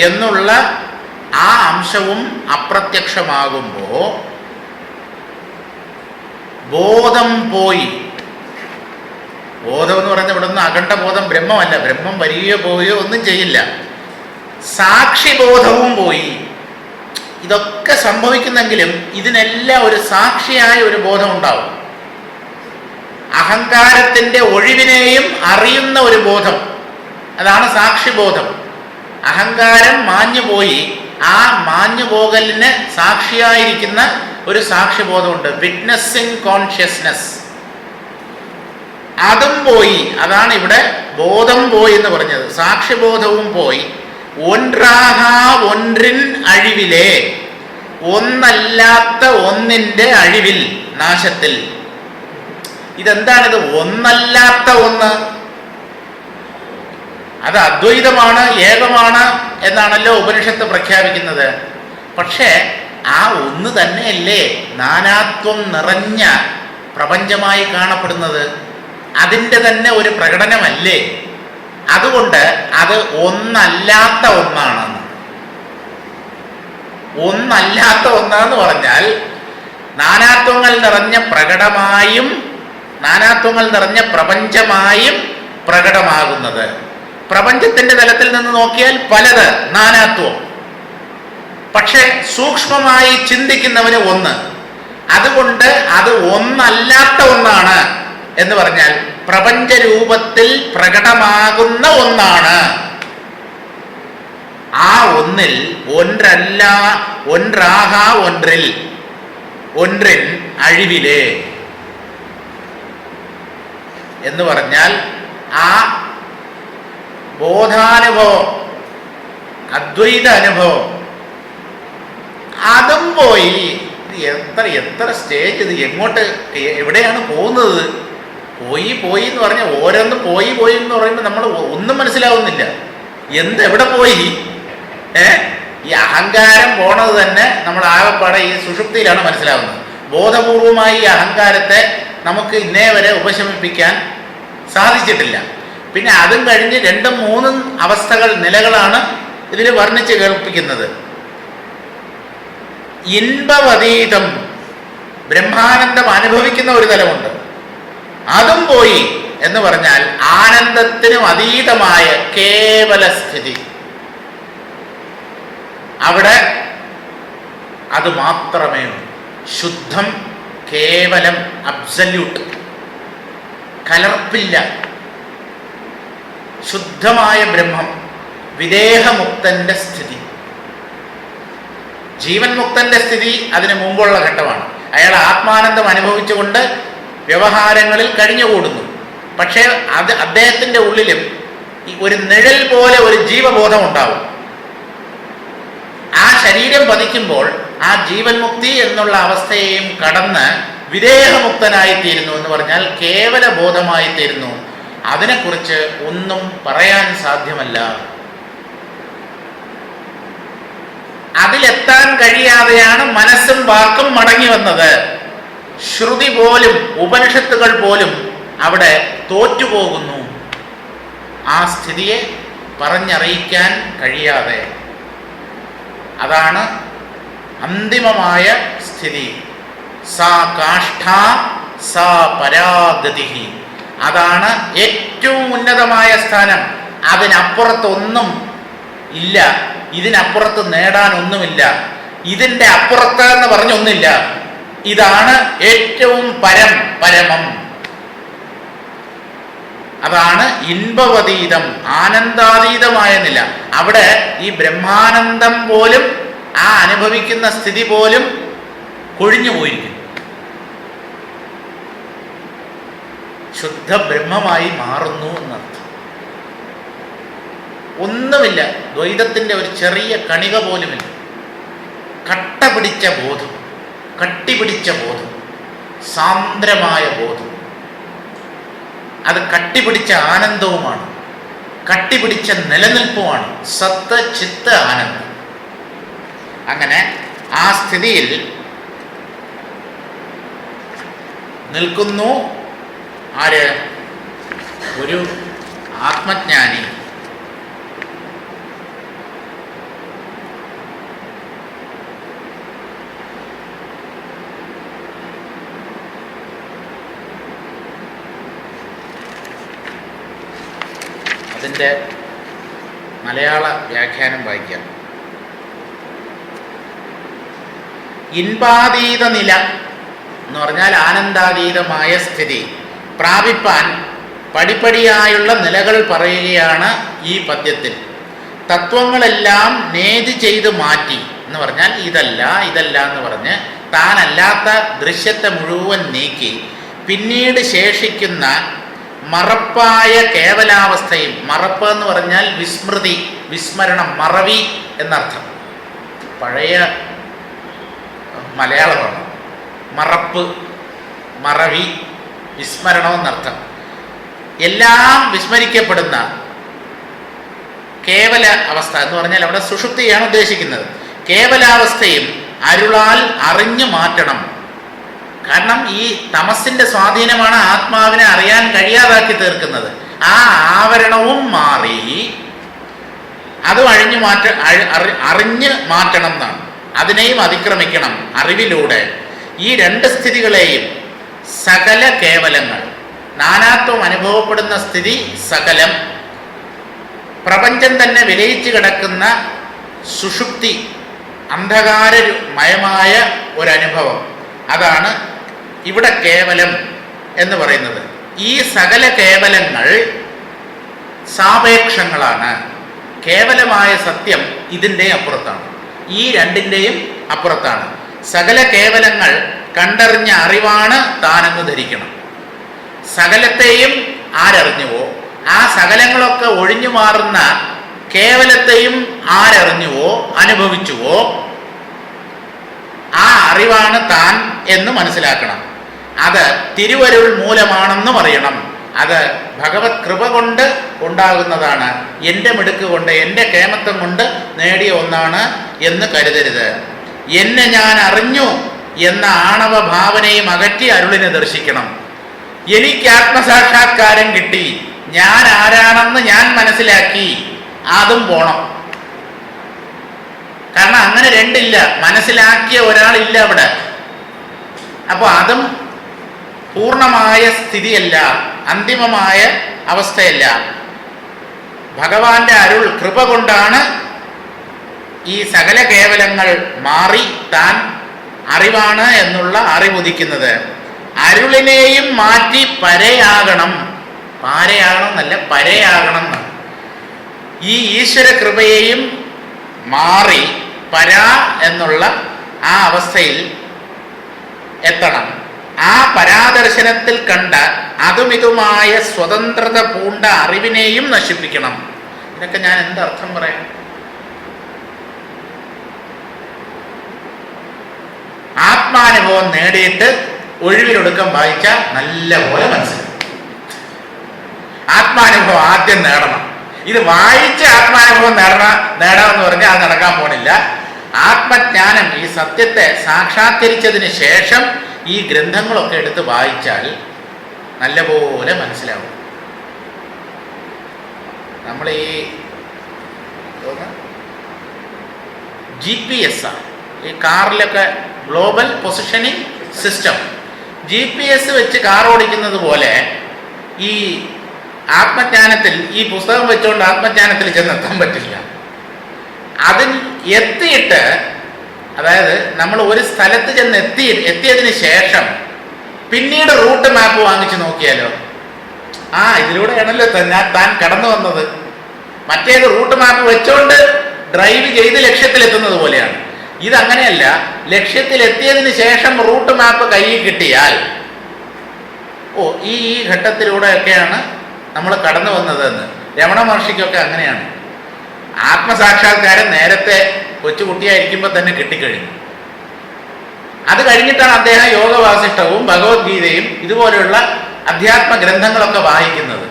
എന്നുള്ള ആ അംശവും അപ്രത്യക്ഷമാകുമ്പോൾ ബോധം പോയി. ബോധം എന്ന് പറയുന്നത് ഇവിടെ നിന്ന് അഖണ്ഡ ബോധം ബ്രഹ്മമല്ല, ബ്രഹ്മം വരികയോ പോവുകയോ ഒന്നും ചെയ്യില്ല. സാക്ഷിബോധവും പോയി. ഇതൊക്കെ സംഭവിക്കുന്നെങ്കിലും ഇതിനെല്ലാം ഒരു സാക്ഷിയായ ഒരു ബോധം ഉണ്ടാവും. അഹങ്കാരത്തിൻ്റെ ഒഴിവിനെയും അറിയുന്ന ഒരു ബോധം, അതാണ് സാക്ഷിബോധം. അഹങ്കാരം മാഞ്ഞുപോയി, ആ മാഞ്ഞുപോകലിന് സാക്ഷിയായിരിക്കുന്ന ഒരു സാക്ഷിബോധമുണ്ട്, വിറ്റ്നസ്സിങ് കോൺഷ്യസ്നസ്. അതും പോയി. അതാണ് ഇവിടെ ബോധം പോയി എന്ന് പറഞ്ഞത്. സാക്ഷിബോധവും പോയി. ഒൻറാഹ ഒൻറിൻ അഴിവിലെ, ഒന്നല്ലാത്ത ഒന്നിൻ്റെ അഴിവിൽ, നാശത്തിൽ. ഇതെന്താണിത്? ഒന്നല്ലാത്ത ഒന്ന്, അത് അദ്വൈതമാണ്, ഏകമാണ് എന്നാണല്ലോ ഉപനിഷത്ത് പ്രഖ്യാപിക്കുന്നത്. പക്ഷേ ആ ഒന്ന് തന്നെയല്ലേ നാനാത്വം നിറഞ്ഞ പ്രപഞ്ചമായി കാണപ്പെടുന്നത്? അതിൻ്റെ തന്നെ ഒരു പ്രകടനമല്ലേ? അതുകൊണ്ട് അത് ഒന്നല്ലാത്ത ഒന്നാണ്. ഒന്നല്ലാത്ത ഒന്നാന്ന് പറഞ്ഞാൽ നാനാത്വങ്ങൾ നിറഞ്ഞ പ്രകടമായും നാനാത്വങ്ങൾ നിറഞ്ഞ പ്രപഞ്ചമായും പ്രകടമാകുന്നത്. പ്രപഞ്ചത്തിന്റെ തലത്തിൽ നിന്ന് നോക്കിയാൽ പലത് നാനാത്വം, പക്ഷെ സൂക്ഷ്മമായി ചിന്തിക്കുന്നവന് ഒന്ന്. അതുകൊണ്ട് അത് ഒന്നല്ലാത്ത ഒന്നാണ് എന്ന് പറഞ്ഞാൽ പ്രപഞ്ചരൂപത്തിൽ പ്രകടമാകുന്ന ഒന്നാണ്. ആ ഒന്നിൽ ഒன்றല്ല ഒன்றாக ഒன்றிൽ ഒன்றிൻ അഴിവിലെ എന്ന് പറഞ്ഞാൽ ആ ബോധാനുഭവം, അദ്വൈത അനുഭവം, അതും പോയി. എത്ര എത്ര സ്റ്റേജ്, ഇത് എങ്ങോട്ട്, എവിടെയാണ് പോകുന്നത്? പോയി പോയി എന്ന് പറഞ്ഞാൽ ഓരോന്നും പോയി പോയി എന്ന് പറയുമ്പോൾ നമ്മൾ ഒന്നും മനസ്സിലാവുന്നില്ല. എവിടെ പോയി? ഈ അഹങ്കാരം പോണത് തന്നെ നമ്മൾ ആകെപ്പാടെ ഈ സുഷുപ്തിയിലാണ് മനസ്സിലാവുന്നത്. ബോധപൂർവമായി ഈ അഹങ്കാരത്തെ നമുക്ക് ഇന്നേ വരെ ഉപശമിപ്പിക്കാൻ സാധിച്ചിട്ടില്ല. പിന്നെ അതും കഴിഞ്ഞ് രണ്ടും മൂന്നും അവസ്ഥകൾ, നിലകളാണ് ഇതിൽ വർണ്ണിച്ച് കേൾപ്പിക്കുന്നത്. ഇൻപവതീതം, ബ്രഹ്മാനന്ദം അനുഭവിക്കുന്ന ഒരു തലമുണ്ട്, അതും പോയി എന്ന് പറഞ്ഞാൽ ആനന്ദത്തിനും അതീതമായ കേവല സ്ഥിതി. അവിടെ അത് മാത്രമേ ഉള്ളൂ. ശുദ്ധം, കേവലം, അബ്സല്യൂട്ട്, കലർപ്പില്ല, ശുദ്ധമായ ബ്രഹ്മം, വിദേഹമുക്തന്റെ സ്ഥിതി. ജീവൻ മുക്തന്റെ സ്ഥിതി അതിന് മുമ്പുള്ള ഘട്ടമാണ്. അയാൾ ആത്മാനന്ദം അനുഭവിച്ചുകൊണ്ട് വ്യവഹാരങ്ങളിൽ കഴിഞ്ഞുകൂടുന്നു. പക്ഷേ അത് അദ്ദേഹത്തിൻ്റെ ഉള്ളിലും ഒരു നിഴൽ പോലെ ഒരു ജീവബോധം ഉണ്ടാവും. ആ ശരീരം പതിക്കുമ്പോൾ ആ ജീവൻ മുക്തി എന്നുള്ള അവസ്ഥയെയും കടന്ന് വിദേഹമുക്തനായിത്തീരുന്നു എന്ന് പറഞ്ഞാൽ കേവല ബോധമായിത്തീരുന്നു. അതിനെക്കുറിച്ച് ഒന്നും പറയാൻ സാധ്യമല്ല. അതിലെത്താൻ കഴിയാതെയാണ് മനസ്സും വാക്കും മടങ്ങി വന്നത്. ശ്രുതി പോലും, ഉപനിഷത്തുകൾ പോലും അവിടെ തോറ്റുപോകുന്നു. ആ സ്ഥിതിയെ പറഞ്ഞറിയിക്കാൻ കഴിയാതെ. അതാണ് അന്തിമമായ സ്ഥിതി. സാ കാഷ്ഠ സാ പരാഗതി. അതാണ് ഏറ്റവും ഉന്നതമായ സ്ഥാനം. അതിനപ്പുറത്തൊന്നും ഇല്ല, ഇതിനപ്പുറത്ത് നേടാനൊന്നുമില്ല, ഇതിൻ്റെ അപ്പുറത്ത് എന്ന് പറഞ്ഞൊന്നില്ല. ഇതാണ് ഏറ്റവും പരമം. അതാണ് ഇൻപവതീതം, ആനന്ദാതീതമായ നില. അവിടെ ഈ ബ്രഹ്മാനന്ദം പോലും, ആ അനുഭവിക്കുന്ന സ്ഥിതി പോലും കൊഴിഞ്ഞു പോയിരിക്കുന്നു. ശുദ്ധ ബ്രഹ്മമായി മാറുന്നു എന്നർത്ഥം. ഒന്നുമില്ല, ദ്വൈതത്തിൻ്റെ ഒരു ചെറിയ കണിക പോലുമില്ല. കട്ടിപിടിച്ച ബോധം, സാന്ദ്രമായ ബോധം. അത് കട്ടിപിടിച്ച ആനന്ദവുമാണ്, കട്ടിപിടിച്ച നിലനിൽപ്പുമാണ്. സത്ത് ചിത്ത് ആനന്ദം. അങ്ങനെ ആ സ്ഥിതിയിൽ നിൽക്കുന്നു ആര്? ഒരു ആത്മജ്ഞാനി. അതിൻ്റെ മലയാള വ്യാഖ്യാനം വായിക്കാം. ഇൻപാതീത നില എന്ന് പറഞ്ഞാൽ ആനന്ദാതീതമായ സ്ഥിതി പ്രാപിപ്പാൻ പടിപ്പടിയായുള്ള നിലകൾ പറയുകയാണ് ഈ പദ്യത്തിൽ. തത്വങ്ങളെല്ലാം നേതി ചെയ്ത് മാറ്റി എന്ന് പറഞ്ഞാൽ ഇതല്ല എന്ന് പറഞ്ഞ് താനല്ലാത്ത ദൃശ്യത്തെ മുഴുവൻ നീക്കി പിന്നീട് ശേഷിക്കുന്ന മറപ്പായ കേവലാവസ്ഥയും, മറപ്പ് എന്ന് പറഞ്ഞാൽ വിസ്മൃതി, വിസ്മരണം, മറവി എന്നർത്ഥം. പഴയ മലയാളമാണ്. മറപ്പ്, മറവി, വിസ്മരണം എന്നർത്ഥം. എല്ലാം വിസ്മരിക്കപ്പെടുന്ന കേവല അവസ്ഥ എന്ന് പറഞ്ഞാൽ അവിടെ സുഷുപ്തിയാണ് ഉദ്ദേശിക്കുന്നത്. കേവലാവസ്ഥയും അരുളാൽ അറിഞ്ഞു മാറ്റണം. കാരണം ഈ തമസിൻ്റെ സ്വാധീനമാണ് ആത്മാവിനെ അറിയാൻ കഴിയാതാക്കി തീർക്കുന്നത്. ആ ആവരണവും മാറി അതും അറിഞ്ഞു മാറ്റണം എന്നാണ്. അതിനെയും അതിക്രമിക്കണം അറിവിലൂടെ. ഈ രണ്ട് സ്ഥിതികളെയും സകല കേവലങ്ങൾ, നാനാത്വം അനുഭവപ്പെടുന്ന സ്ഥിതി സകലം, പ്രപഞ്ചം തന്നെ വിലയിച്ച് കിടക്കുന്ന സുഷുപ്തി, അന്ധകാരമയമായ ഒരനുഭവം, അതാണ് ഇവിടെ കേവലം എന്ന് പറയുന്നത്. ഈ സകല കേവലങ്ങൾ സാപേക്ഷങ്ങളാണ്. കേവലമായ സത്യം ഇതിൻ്റെ അപ്പുറത്താണ്, ഈ രണ്ടിൻ്റെയും അപ്പുറത്താണ്. സകല കേവലങ്ങൾ കണ്ടറിഞ്ഞ അറിവാണ് താനെന്ന് ധരിക്കണം. സകലത്തെയും ആരറിഞ്ഞുവോ, ആ സകലങ്ങളൊക്കെ ഒഴിഞ്ഞു മാറുന്ന കേവലത്തെയും ആരറിഞ്ഞുവോ, അനുഭവിച്ചുവോ, ആ അറിവാണ് താൻ എന്ന് മനസ്സിലാക്കണം. അത് തിരുവരുൾ മൂലമാണെന്നും അറിയണം. അത് ഭഗവത് കൃപ കൊണ്ട് ഉണ്ടാകുന്നതാണ്, എൻ്റെ മിടുക്ക് കൊണ്ട്, എൻ്റെ കേമത്വം കൊണ്ട് നേടിയ ഒന്നാണ് എന്ന് കരുതരുത്. എന്നെ ഞാൻ അറിഞ്ഞു എന്ന ആണവ ഭാവനയും അകറ്റി അരുളിനെ ദർശിക്കണം. എനിക്ക് ആത്മസാക്ഷാത്കാരം കിട്ടി, ഞാൻ ആരാണെന്ന് ഞാൻ മനസ്സിലാക്കി, അതും പോണം. കാരണം അങ്ങനെ രണ്ടില്ല, മനസ്സിലാക്കിയ ഒരാളില്ല അവിടെ. അപ്പോൾ അതും പൂർണ്ണമായ സ്ഥിതിയല്ല, അന്തിമമായ അവസ്ഥയല്ല. ഭഗവാന്റെ അരുൾ കൃപ കൊണ്ടാണ് ഈ സകല കേവലങ്ങൾ മാറി താൻ അറിവാണ് എന്നുള്ള അറിവുദിക്കുന്നത്. അരുളിനെയും മാറ്റി പരയാകണം, പാരയാകണം എന്നല്ല, പരയാകണം എന്നാണ്. ഈ ഈശ്വര കൃപയെയും മാറി പരാ എന്നുള്ള ആ അവസ്ഥയിൽ എത്തണം. ആ പരാദർശനത്തിൽ കണ്ട അതുമിതുമായ സ്വതന്ത്രത പൂണ്ട അറിവിനെയും നശിപ്പിക്കണം. ഇതിനൊക്കെ ഞാൻ എന്തർത്ഥം പറയാം? ആത്മാനുഭവം നേടിയിട്ട് ഒഴിവിലൊടുക്കം വായിച്ചാൽ നല്ല പോലെ മനസ്സിലാവും. ആത്മാനുഭവം ആദ്യം നേടണം. ഇത് വായിച്ച് ആത്മാനുഭവം നേടാമെന്ന് പറഞ്ഞാൽ അത് നടക്കാൻ പോണില്ല. ആത്മജ്ഞാനം, ഈ സത്യത്തെ സാക്ഷാത്കരിച്ചതിന് ശേഷം ഈ ഗ്രന്ഥങ്ങളൊക്കെ എടുത്ത് വായിച്ചാൽ നല്ലപോലെ മനസ്സിലാവും. നമ്മൾ ഈ GPS ഈ കാറിലൊക്കെ ഗ്ലോബൽ പൊസിഷനിങ് സിസ്റ്റം. GPS വെച്ച് കാർ ഓടിക്കുന്നത് പോലെ ഈ ആത്മജ്ഞാനത്തിൽ, ഈ പുസ്തകം വെച്ചുകൊണ്ട് ആത്മജ്ഞാനത്തിൽ ചെന്നെത്താൻ പറ്റില്ല. അതിൽ എത്തിയിട്ട്, അതായത് നമ്മൾ ഒരു സ്ഥലത്ത് ചെന്ന് എത്തിയതിന് ശേഷം പിന്നീട് റൂട്ട് മാപ്പ് വാങ്ങിച്ച് നോക്കിയാലോ, ഇതിലൂടെയാണല്ലോ താൻ കടന്നു വന്നത്. മറ്റേത് റൂട്ട് മാപ്പ് വെച്ചുകൊണ്ട് ഡ്രൈവ് ചെയ്ത് ലക്ഷ്യത്തിലെത്തുന്നത് പോലെയാണ്. ഇതങ്ങനെയല്ല. ലക്ഷ്യത്തിലെത്തിയതിന് ശേഷം റൂട്ട് മാപ്പ് കയ്യിൽ കിട്ടിയാൽ ഈ ഘട്ടത്തിലൂടെയൊക്കെയാണ് നമ്മൾ കടന്നു വന്നതെന്ന്. രമണ മഹർഷിക്കൊക്കെ അങ്ങനെയാണ്. ആത്മസാക്ഷാത്കാരം നേരത്തെ കൊച്ചുകുട്ടിയായിരിക്കുമ്പോൾ തന്നെ കിട്ടിക്കഴിഞ്ഞു. അത് കഴിഞ്ഞിട്ടാണ് അദ്ദേഹം യോഗവാസിഷ്ടവും ഭഗവത്ഗീതയും ഇതുപോലെയുള്ള അധ്യാത്മ ഗ്രന്ഥങ്ങളൊക്കെ വായിക്കുന്നത്.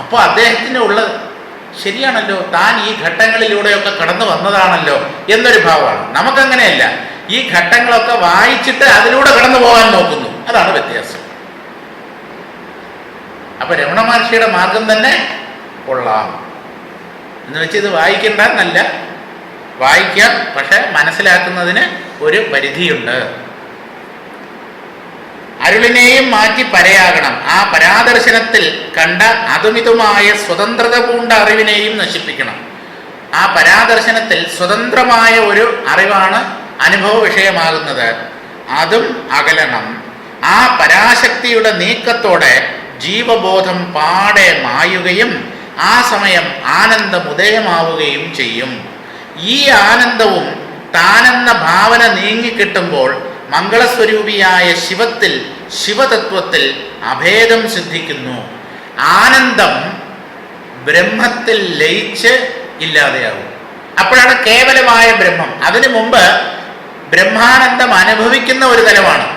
അപ്പോൾ അദ്ദേഹത്തിന് ഉള്ളത് ശരിയാണല്ലോ, താൻ ഈ ഘട്ടങ്ങളിലൂടെയൊക്കെ കടന്നു വന്നതാണല്ലോ എന്നൊരു ഭാവമാണ്. നമുക്കങ്ങനെയല്ല. ഈ ഘട്ടങ്ങളൊക്കെ വായിച്ചിട്ട് അതിലൂടെ കടന്നു പോകാൻ നോക്കുന്നു. അതാണ് വ്യത്യാസം. അപ്പൊ രമണ മഹർഷിയുടെ മാർഗം തന്നെ കൊള്ളാം എന്ന് വെച്ച് ഇത് വായിക്കണ്ടെന്നല്ല, വായിക്കാം. പക്ഷെ മനസ്സിലാക്കുന്നതിന് ഒരു പരിധിയുണ്ട്. അരുളിനെയും മാറ്റി പരയാകണം. ആ പരാദർശനത്തിൽ കണ്ട അതുമിതുമായ സ്വതന്ത്രത പൂണ്ട അറിവിനെയും നശിപ്പിക്കണം. ആ പരാദർശനത്തിൽ സ്വതന്ത്രമായ ഒരു അറിവാണ് അനുഭവ വിഷയമാകുന്നത്. അതും അകലണം. ആ പരാശക്തിയുടെ നീക്കത്തോടെ ജീവബോധം പാടെ മായുകയും ആ സമയം ആനന്ദമുദയമാവുകയും ചെയ്യും. ഈ ആനന്ദവും താനെന്ന ഭാവന നീങ്ങിക്കിട്ടുമ്പോൾ മംഗളസ്വരൂപിയായ ശിവത്തിൽ, ശിവതത്വത്തിൽ അഭേദം സിദ്ധിക്കുന്നു. ആനന്ദം ബ്രഹ്മത്തിൽ ലയിച്ച് ഇല്ലാതെയാവും. അപ്പോഴാണ് കേവലമായ ബ്രഹ്മം. അതിനു മുമ്പ് ബ്രഹ്മാനന്ദം അനുഭവിക്കുന്ന ഒരു തലമാണ്.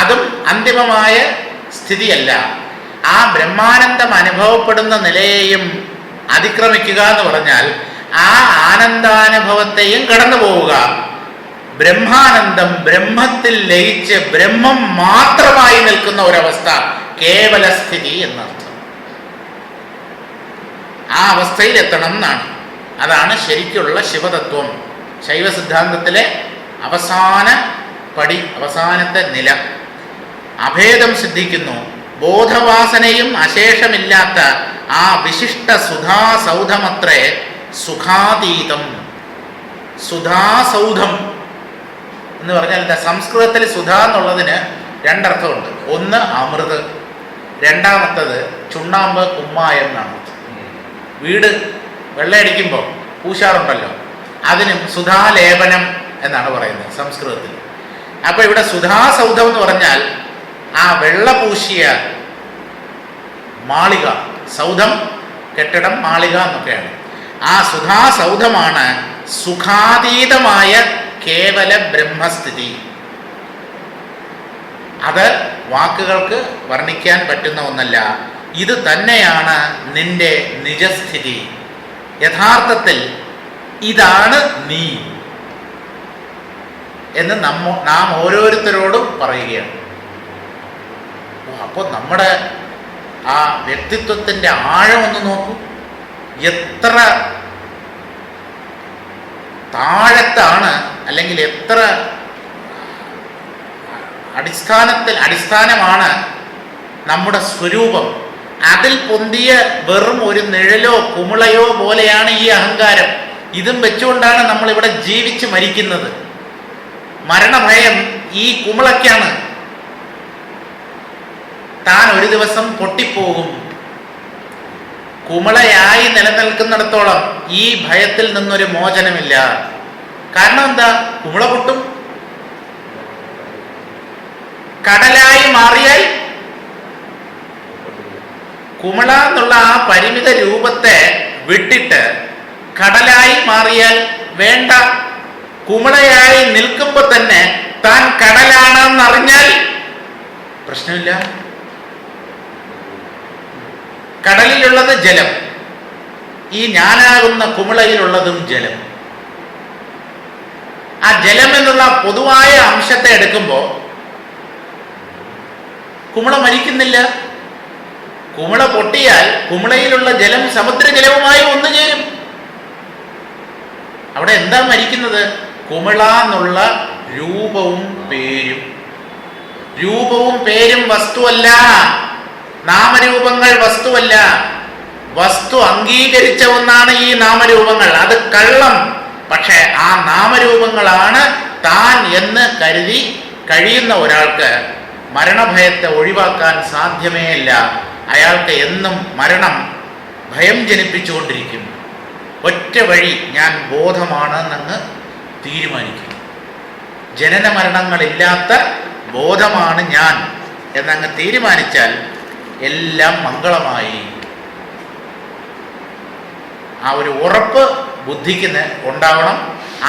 അതും അന്തിമമായ സ്ഥിതിയല്ല. ആ ബ്രഹ്മാനന്ദം അനുഭവപ്പെടുന്ന നിലയെയും അതിക്രമിക്കുക എന്ന് പറഞ്ഞാൽ ആ ആനന്ദാനുഭവത്തെയും കടന്നു പോവുക. ബ്രഹ്മാനന്ദം ബ്രഹ്മത്തിൽ ലയിച്ച് ബ്രഹ്മം മാത്രമായി നിൽക്കുന്ന ഒരവസ്ഥ, കേവല സ്ഥിതി എന്നർത്ഥം. ആ അവസ്ഥയിൽ എത്തണം എന്നാണ്. അതാണ് ശരിക്കുള്ള ശിവതത്വം. ശൈവ സിദ്ധാന്തത്തിലെ അവസാന പടി, അവസാനത്തെ നില. അഭേദം സിദ്ധിക്കുന്നു. ബോധവാസനയും അശേഷമില്ലാത്ത ആ വിശിഷ്ട സുധാസൗധമത്രേ സുഖാതീതം. സുധാസൗധം എന്ന് പറഞ്ഞാൽ എന്താ? സംസ്കൃതത്തിൽ സുധ എന്നുള്ളതിന് രണ്ടർത്ഥമുണ്ട്. ഒന്ന് അമൃത്, രണ്ടാമത്തത് ചുണ്ണാമ്പ്, കുമ്മായം എന്നാണ്. വീട് വെള്ളയടിക്കുമ്പോൾ പൂശാറുണ്ടല്ലോ, അതിനും സുധാലേപനം എന്നാണ് പറയുന്നത് സംസ്കൃതത്തിൽ. അപ്പോൾ ഇവിടെ സുധാസൗധം എന്ന് പറഞ്ഞാൽ ആ വെള്ള പൂശിയ മാളിക, സൗധം കെട്ടിടം, മാളിക എന്നൊക്കെയാണ്. ആ സുധാസൗധമാണ് സുഖാതീതമായ കേവല ബ്രഹ്മസ്ഥിതി. അത് വാക്കുകൾക്ക് വർണ്ണിക്കാൻ പറ്റുന്ന ഒന്നല്ല. ഇത് തന്നെയാണ് നിന്റെ നിജസ്ഥിതി. യഥാർത്ഥത്തിൽ ഇതാണ് നീ എന്ന് നാം ഓരോരുത്തരോടും പറയുകയാണ്. അപ്പോൾ നമ്മുടെ ആ വ്യക്തിത്വത്തിൻ്റെ ആഴം ഒന്ന് നോക്കൂ. എത്ര താഴത്താണ്, അല്ലെങ്കിൽ എത്ര അടിസ്ഥാനമാണ് നമ്മുടെ സ്വരൂപം. അതിൽ പൊന്തിയ വെറും ഒരു നിഴലോ കുമിളയോ പോലെയാണ് ഈ അഹങ്കാരം. ഇതും വെച്ചുകൊണ്ടാണ് നമ്മളിവിടെ ജീവിച്ച് മരിക്കുന്നത്. മരണഭയം ഈ കുമിളയ്ക്കാണ്. താൻ ഒരു ദിവസം പൊട്ടിപ്പോകും. കുമിളയായി നിലനിൽക്കുന്നിടത്തോളം ഈ ഭയത്തിൽ നിന്നൊരു മോചനമില്ല. കാരണം എന്താ? കുമിള പൊട്ടും. കടലായി മാറിയാൽ, കുമിള എന്നുള്ള ആ പരിമിത രൂപത്തെ വിട്ടിട്ട് കടലായി മാറിയാൽ വേണ്ട. കുമിളയായി നിൽക്കുമ്പോൾ തന്നെ താൻ കടലാണെന്നറിഞ്ഞാൽ പ്രശ്നമില്ല. കടലിലുള്ളത് ജലം, ഈ ഞാനാകുന്ന കുമിളയിലുള്ളതും ജലം. ആ ജലം എന്നുള്ള പൊതുവായ അംശത്തെ എടുക്കുമ്പോൾ കുമിള മരിക്കുന്നില്ല. കുമിള പൊട്ടിയാൽ കുമിളയിലുള്ള ജലം സമുദ്രജലവുമായി ഒന്നുചേരും. അവിടെ എന്താ മരിക്കുന്നത്? കുമിള എന്നുള്ള രൂപവും പേരും. രൂപവും പേരും വസ്തുവല്ല, നാമരൂപങ്ങൾ വസ്തുവല്ല. വസ്തു അംഗീകരിച്ച ഒന്നാണ് ഈ നാമരൂപങ്ങൾ, അത് കള്ളം. പക്ഷെ ആ നാമരൂപങ്ങളാണ് താൻ എന്ന് കരുതി കഴിയുന്ന ഒരാൾക്ക് മരണഭയത്തെ ഒഴിവാക്കാൻ സാധ്യമേയില്ല. അയാൾക്ക് എന്നും മരണം ഭയം ജനിപ്പിച്ചുകൊണ്ടിരിക്കും. ഒറ്റ വഴി, ഞാൻ ബോധമാണെന്നങ്ങ് തീരുമാനിക്കും. ജനന മരണങ്ങളില്ലാത്ത ബോധമാണ് ഞാൻ എന്നങ്ങ് തീരുമാനിച്ചാൽ എല്ലാം മംഗളമായി. ആ ഒരു ഉറപ്പ് ബുദ്ധിക്ക് ഉണ്ടാവണം.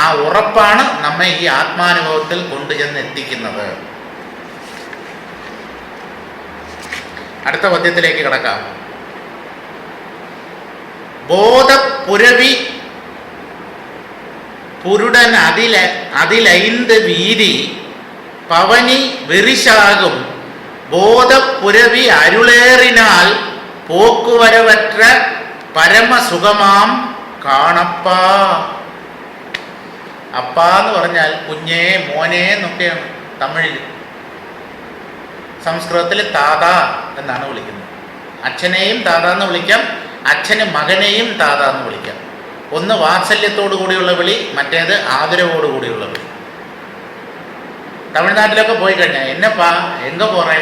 ആ ഉറപ്പാണ് നമ്മെ ഈ ആത്മാനുഭവത്തിൽ കൊണ്ടുചെന്ന് എത്തിക്കുന്നത്. അടുത്ത പദ്യത്തിലേക്ക് കടക്കാം. ബോധപുരവി പുരുടൻ അതിലൈന്ത് വീതി പവനി വെറിശാകും ബോധപുരവി അരുളേറിനാൽ പോക്കുവരവற்ற പരമസുഖമാം കാണപ്പാ. അപ്പ എന്ന് പറഞ്ഞാൽ കുഞ്ഞേ, മോനെ എന്നൊക്കെയാണ് തമിഴിൽ. സംസ്കൃതത്തിൽ താത എന്നാണ് വിളിക്കുന്നത്. അച്ഛനെയും താത എന്ന് വിളിക്കാം, അച്ഛന് മകനെയും താത എന്ന് വിളിക്കാം. ഒന്ന് വാത്സല്യത്തോടു കൂടിയുള്ള വിളി, മറ്റേത് ആദരവോടു കൂടിയുള്ള വിളി. തമിഴ്നാട്ടിലൊക്കെ പോയി കഴിഞ്ഞാൽ എന്നപ്പാ എങ്ക പോറേ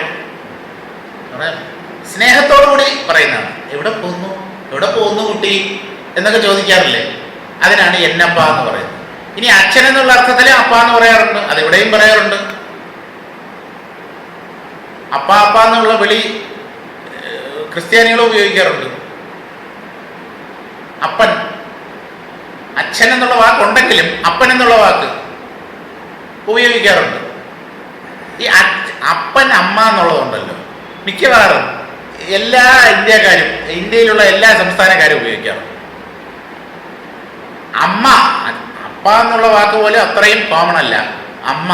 സ്നേഹത്തോടു കൂടി പറയുന്നതാണ്. എവിടെ പോകുന്നു, എവിടെ പോകുന്നു കുട്ടി എന്നൊക്കെ ചോദിക്കാറില്ലേ? അതിനാണ് എന്നപ്പ എന്ന് പറയുന്നത്. ഇനി അച്ഛൻ എന്നുള്ള അർത്ഥത്തിൽ അപ്പ എന്ന് പറയാറുണ്ട്, അതെവിടെയും പറയാറുണ്ട്. അപ്പ അപ്പ എന്നുള്ള വിളി ക്രിസ്ത്യാനികൾ ഉപയോഗിക്കാറുണ്ട്. അപ്പൻ, അച്ഛൻ എന്നുള്ള വാക്കുണ്ടെങ്കിലും അപ്പൻ എന്നുള്ള വാക്ക് ഉപയോഗിക്കാറുണ്ട്. ഈ അപ്പൻ അമ്മ എന്നുള്ളതുണ്ടല്ലോ, മിക്കവാറും എല്ലാ ഇന്ത്യക്കാരും, ഇന്ത്യയിലുള്ള എല്ലാ സംസ്ഥാനക്കാരും ഉപയോഗിക്കാറുണ്ട്. അമ്മ, അപ്പ എന്നുള്ള വാക്ക് പോലെ അത്രയും കോമൺ അല്ല. അമ്മ,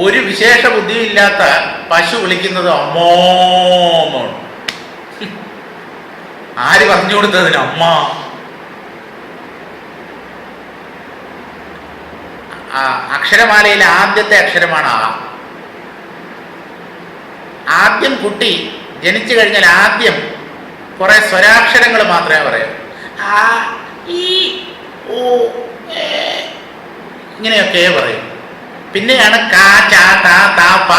ഒരു വിശേഷ ബുദ്ധിയില്ലാത്ത പശു വിളിക്കുന്നത് അമ്മോന്നാണ്. ആര് പറഞ്ഞു കൊടുത്തതിന് അമ്മ? അക്ഷരമാലയിലെ ആദ്യത്തെ അക്ഷരമാണ് ആ. ആദ്യം കുട്ടി ജനിച്ചു കഴിഞ്ഞാൽ ആദ്യം കുറെ സ്വരാക്ഷരങ്ങൾ മാത്രമേ പറയൂ. ആ, ഈ, ഓ, ഇങ്ങനെയൊക്കെ പറയും. പിന്നെയാണ് കാ, ചാ, താ, താ, പ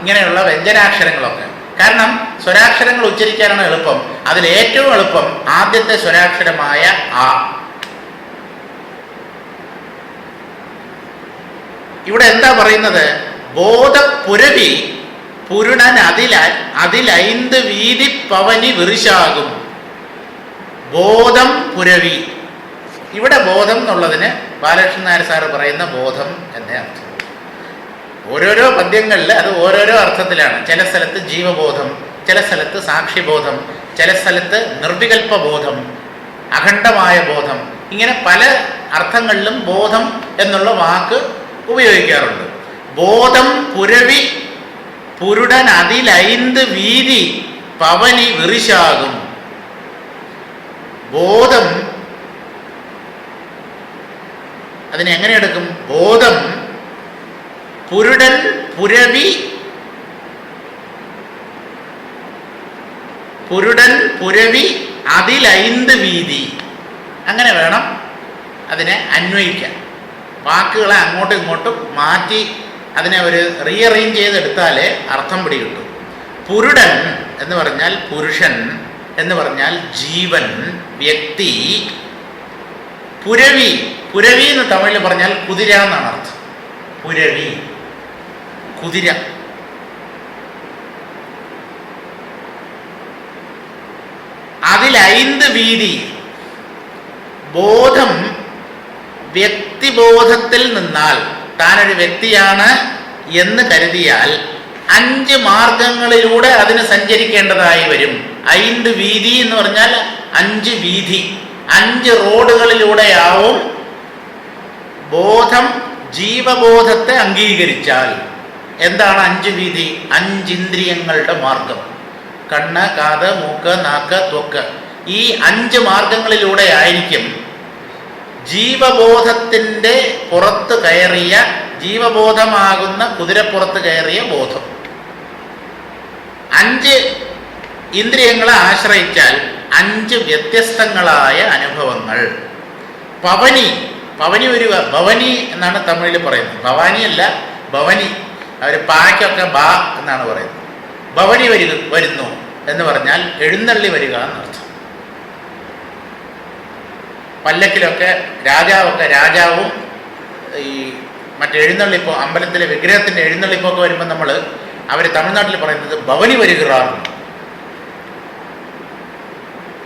ഇങ്ങനെയുള്ള വ്യഞ്ജനാക്ഷരങ്ങളൊക്കെ. കാരണം സ്വരാക്ഷരങ്ങൾ ഉച്ചരിക്കാനാണ് എളുപ്പം. അതിൽ ഏറ്റവും എളുപ്പം ആദ്യത്തെ സ്വരാക്ഷരമായ ആ. ഇവിടെ എന്താ പറയുന്നത്? ബോധപുരവി പുരുണൻ അതിലൈന്ത് വീതി പവനി വിറിശാകും. ബോധം പുരവി. ഇവിടെ ബോധം എന്നുള്ളതിന് ബാലകൃഷ്ണൻ നായർ സാറ് പറയുന്ന ബോധം എന്നേ അർത്ഥം. ഓരോരോ പദ്യങ്ങളിൽ അത് ഓരോരോ അർത്ഥത്തിലാണ്. ചില സ്ഥലത്ത് ജീവബോധം, ചില സ്ഥലത്ത് സാക്ഷിബോധം, ചില സ്ഥലത്ത് നിർവികൽപ്പബോധം, അഖണ്ഡമായ ബോധം, ഇങ്ങനെ പല അർത്ഥങ്ങളിലും ബോധം എന്നുള്ള വാക്ക് ഉപയോഗിക്കാറുണ്ട്. ബോധം പുരവി പുരുടൻ അതിലൈന്ത് വീതി പവനി വിറിശാകും. ബോധം അതിനെങ്ങനെ എടുക്കും? ബോധം പുരുടൻ പുരവി പുരുടൻ പുരവി അതിലൈന്ത് വീതി. അങ്ങനെ വേണം അതിനെ അന്വയിക്കാൻ. വാക്കുകളെ അങ്ങോട്ടും ഇങ്ങോട്ടും മാറ്റി അതിനെ ഒരു റീഅറേഞ്ച് ചെയ്തെടുത്താലേ അർത്ഥം പിടികിട്ടും. പുരുടൻ എന്ന് പറഞ്ഞാൽ പുരുഷൻ എന്ന് പറഞ്ഞാൽ ജീവൻ, വ്യക്തി. പുരവി, പുരവി എന്ന് തമിഴിൽ പറഞ്ഞാൽ കുതിര എന്നാണ് അർത്ഥം. പുരവി, കുതിര. അതിലൈന്ത് വീതി. ബോധം വ്യക്തിബോധത്തിൽ നിന്നാൽ, താനൊരു വ്യക്തിയാണ് എന്ന് കരുതിയാൽ 5 മാർഗങ്ങളിലൂടെ അതിന് സഞ്ചരിക്കേണ്ടതായി വരും. ഐന്ത് വീതി എന്ന് പറഞ്ഞാൽ 5 വീതി, 5 റോഡുകളിലൂടെയാവും ബോധം ജീവബോധത്തെ അംഗീകരിച്ചാൽ. എന്താണ് 5 വീതി? 5 ഇന്ദ്രിയങ്ങളുടെ മാർഗം. കണ്ണ്, കാത്, മൂക്ക്, നാക്ക്, ത്വക്ക്. ഈ 5 മാർഗങ്ങളിലൂടെ ആയിരിക്കും ജീവബോധത്തിൻ്റെ പുറത്ത് കയറിയ, ജീവബോധമാകുന്ന കുതിരപ്പുറത്ത് കയറിയ ബോധം. 5 ഇന്ദ്രിയങ്ങളെ ആശ്രയിച്ചാൽ 5 വ്യത്യസ്തങ്ങളായ അനുഭവങ്ങൾ. പവനി വരിക, ഭവനി എന്നാണ് തമിഴിൽ പറയുന്നത്. ഭവാനി അല്ല, ഭവനി. അവർ പായ്ക്കൊക്കെ ബാ എന്നാണ് പറയുന്നത്. ഭവനി വരുന്നു എന്ന് പറഞ്ഞാൽ എഴുന്നള്ളി വരിക എന്നർത്ഥം. പല്ലക്കിലൊക്കെ രാജാവും ഈ മറ്റെഴുന്നള്ളിപ്പോ അമ്പലത്തിലെ വിഗ്രഹത്തിൻ്റെ എഴുന്നള്ളിപ്പൊക്കെ വരുമ്പോൾ അവർ തമിഴ്നാട്ടിൽ പറയുന്നത് ഭവനി വരികയാണ്.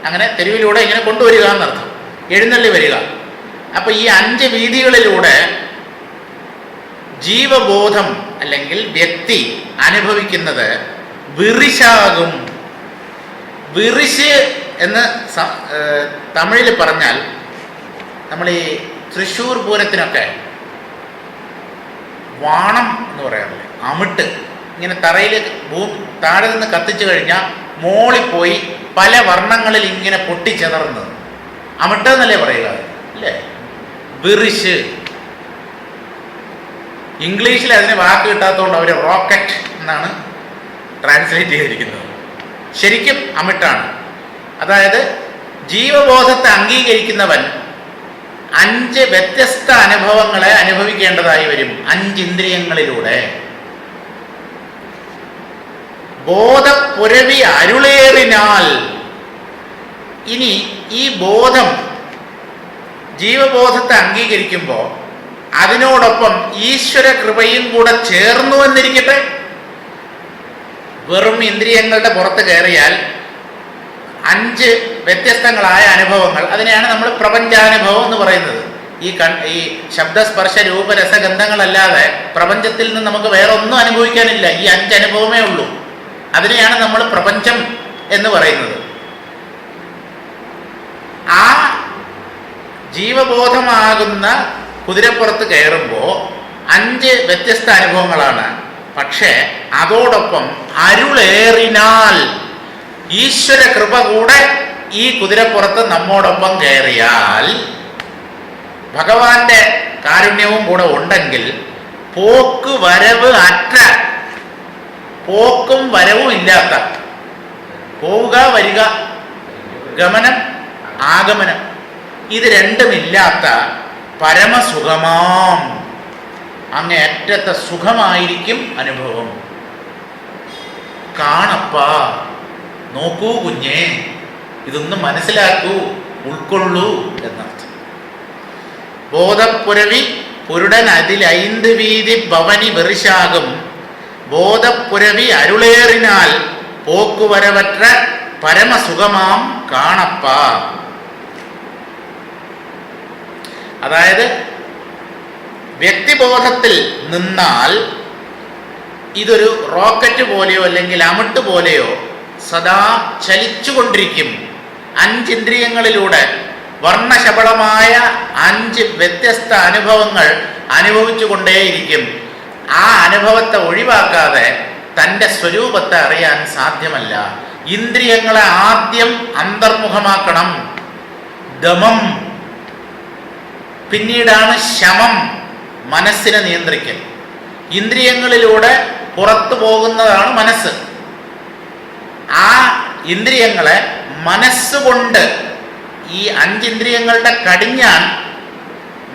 അങ്ങനെ തെരുവിലൂടെ ഇങ്ങനെ കൊണ്ടുവരിക എന്നർത്ഥം, എഴുന്നള്ളി വരിക. അപ്പോൾ ഈ 5 വീതികളിലൂടെ ജീവബോധം അല്ലെങ്കിൽ വ്യക്തി അനുഭവിക്കുന്നത് വിറിശാകും. വിറിശ് എന്ന് തമിഴിൽ പറഞ്ഞാൽ, നമ്മൾ ഈ തൃശ്ശൂർ പൂരത്തിനൊക്കെ വാണം എന്ന് പറയാറില്ലേ, അമിട്ട് ഇങ്ങനെ തറയിൽ താഴെ നിന്ന് കത്തിച്ചു കഴിഞ്ഞാൽ മോളിൽ പോയി പല വർണ്ണങ്ങളിൽ ഇങ്ങനെ പൊട്ടിച്ചെതറുന്നത് അമിട്ട് എന്നല്ലേ പറയുക, അല്ലേ? വിറിശ്. ഇംഗ്ലീഷിൽ അതിന് വാക്ക് കിട്ടാത്തതുകൊണ്ട് അവർ റോക്കറ്റ് എന്നാണ് ട്രാൻസ്ലേറ്റ് ചെയ്തിരിക്കുന്നത്. ശരിക്കും അമിട്ടാണ്. അതായത് ജീവബോധത്തെ അംഗീകരിക്കുന്നവൻ 5 വ്യത്യസ്ത അനുഭവങ്ങളെ അനുഭവിക്കേണ്ടതായി വരും 5 ഇന്ദ്രിയങ്ങളിലൂടെ. ബോധപ്പുരവി അരുളേറിനാൽ, ഇനി ഈ ബോധം ജീവബോധത്തെ അംഗീകരിക്കുമ്പോൾ അതിനോടൊപ്പം ഈശ്വര കൃപയും കൂടെ ചേർന്നു എന്നിരിക്കട്ടെ. വെറും ഇന്ദ്രിയങ്ങളുടെ പുറത്ത് കയറിയാൽ 5 വ്യത്യസ്തങ്ങളായ അനുഭവങ്ങൾ, അതിനെയാണ് നമ്മൾ പ്രപഞ്ചാനുഭവം എന്ന് പറയുന്നത്. ഈ ശബ്ദസ്പർശ രൂപരസഗന്ധങ്ങളല്ലാതെ പ്രപഞ്ചത്തിൽ നിന്ന് നമുക്ക് വേറെ ഒന്നും അനുഭവിക്കാനില്ല. ഈ 5 അനുഭവമേ ഉള്ളൂ. അതിനെയാണ് നമ്മൾ പ്രപഞ്ചം എന്ന് പറയുന്നത്. ആ ജീവബോധമാകുന്ന കുതിരപ്പുറത്ത് കയറുമ്പോൾ 5 വ്യത്യസ്ത അനുഭവങ്ങളാണ്. പക്ഷേ അതോടൊപ്പം അരുളേറിനാൽ, ഈശ്വര കൃപ കൂടെ ഈ കുതിരപ്പുറത്ത് നമ്മോടൊപ്പം കയറിയാൽ, ഭഗവാന്റെ കാരുണ്യവും കൂടെ ഉണ്ടെങ്കിൽ, പോക്ക് വരവ് അറ്റ, പോക്കും വരവും ഇല്ലാത്ത, പോവുക വരിക, ഗമനം ആഗമനം, ഇത് രണ്ടുമില്ലാത്ത പരമസുഖമാം, അങ്ങേയറ്റത്തെ സുഖമായിരിക്കും അനുഭവം. കാണപ്പാ, നോക്കൂ കുഞ്ഞേ, ഇതൊന്ന് മനസ്സിലാക്കൂ, ഉൾക്കൊള്ളൂ എന്നർത്ഥം. ബോധപ്പുരവി പുരുടൻ അതിൽ 5 വീതി ഭവനി വെറിശാകും. ബോധപ്പുരവി അരുളേറിനാൽ പോക്കുവരവറ്റ പരമസുഖമാം കാണപ്പാ. അതായത് വ്യക്തിബോധത്തിൽ നിന്നാൽ ഇതൊരു റോക്കറ്റ് പോലെയോ അല്ലെങ്കിൽ അമിട്ട് പോലെയോ സദാ ചലിച്ചുകൊണ്ടിരിക്കും. 5 ഇന്ദ്രിയങ്ങളിലൂടെ വർണ്ണശബളമായ 5 വ്യത്യസ്ത അനുഭവങ്ങൾ അനുഭവിച്ചു കൊണ്ടേയിരിക്കും. ആ അനുഭവത്തെ ഒഴിവാക്കാതെ തൻ്റെ സ്വരൂപത്തെ അറിയാൻ സാധ്യമല്ല. ഇന്ദ്രിയങ്ങളെ ആദ്യം അന്തർമുഖമാക്കണം, ദമം. പിന്നീടാണ് ശമം, മനസ്സിനെ നിയന്ത്രിക്കൽ. ഇന്ദ്രിയങ്ങളിലൂടെ പുറത്തു പോകുന്നതാണ് മനസ്സ്. ആ ഇന്ദ്രിയങ്ങളെ മനസ്സുകൊണ്ട്, ഈ 5 ഇന്ദ്രിയങ്ങളുടെ കടിഞ്ഞാൻ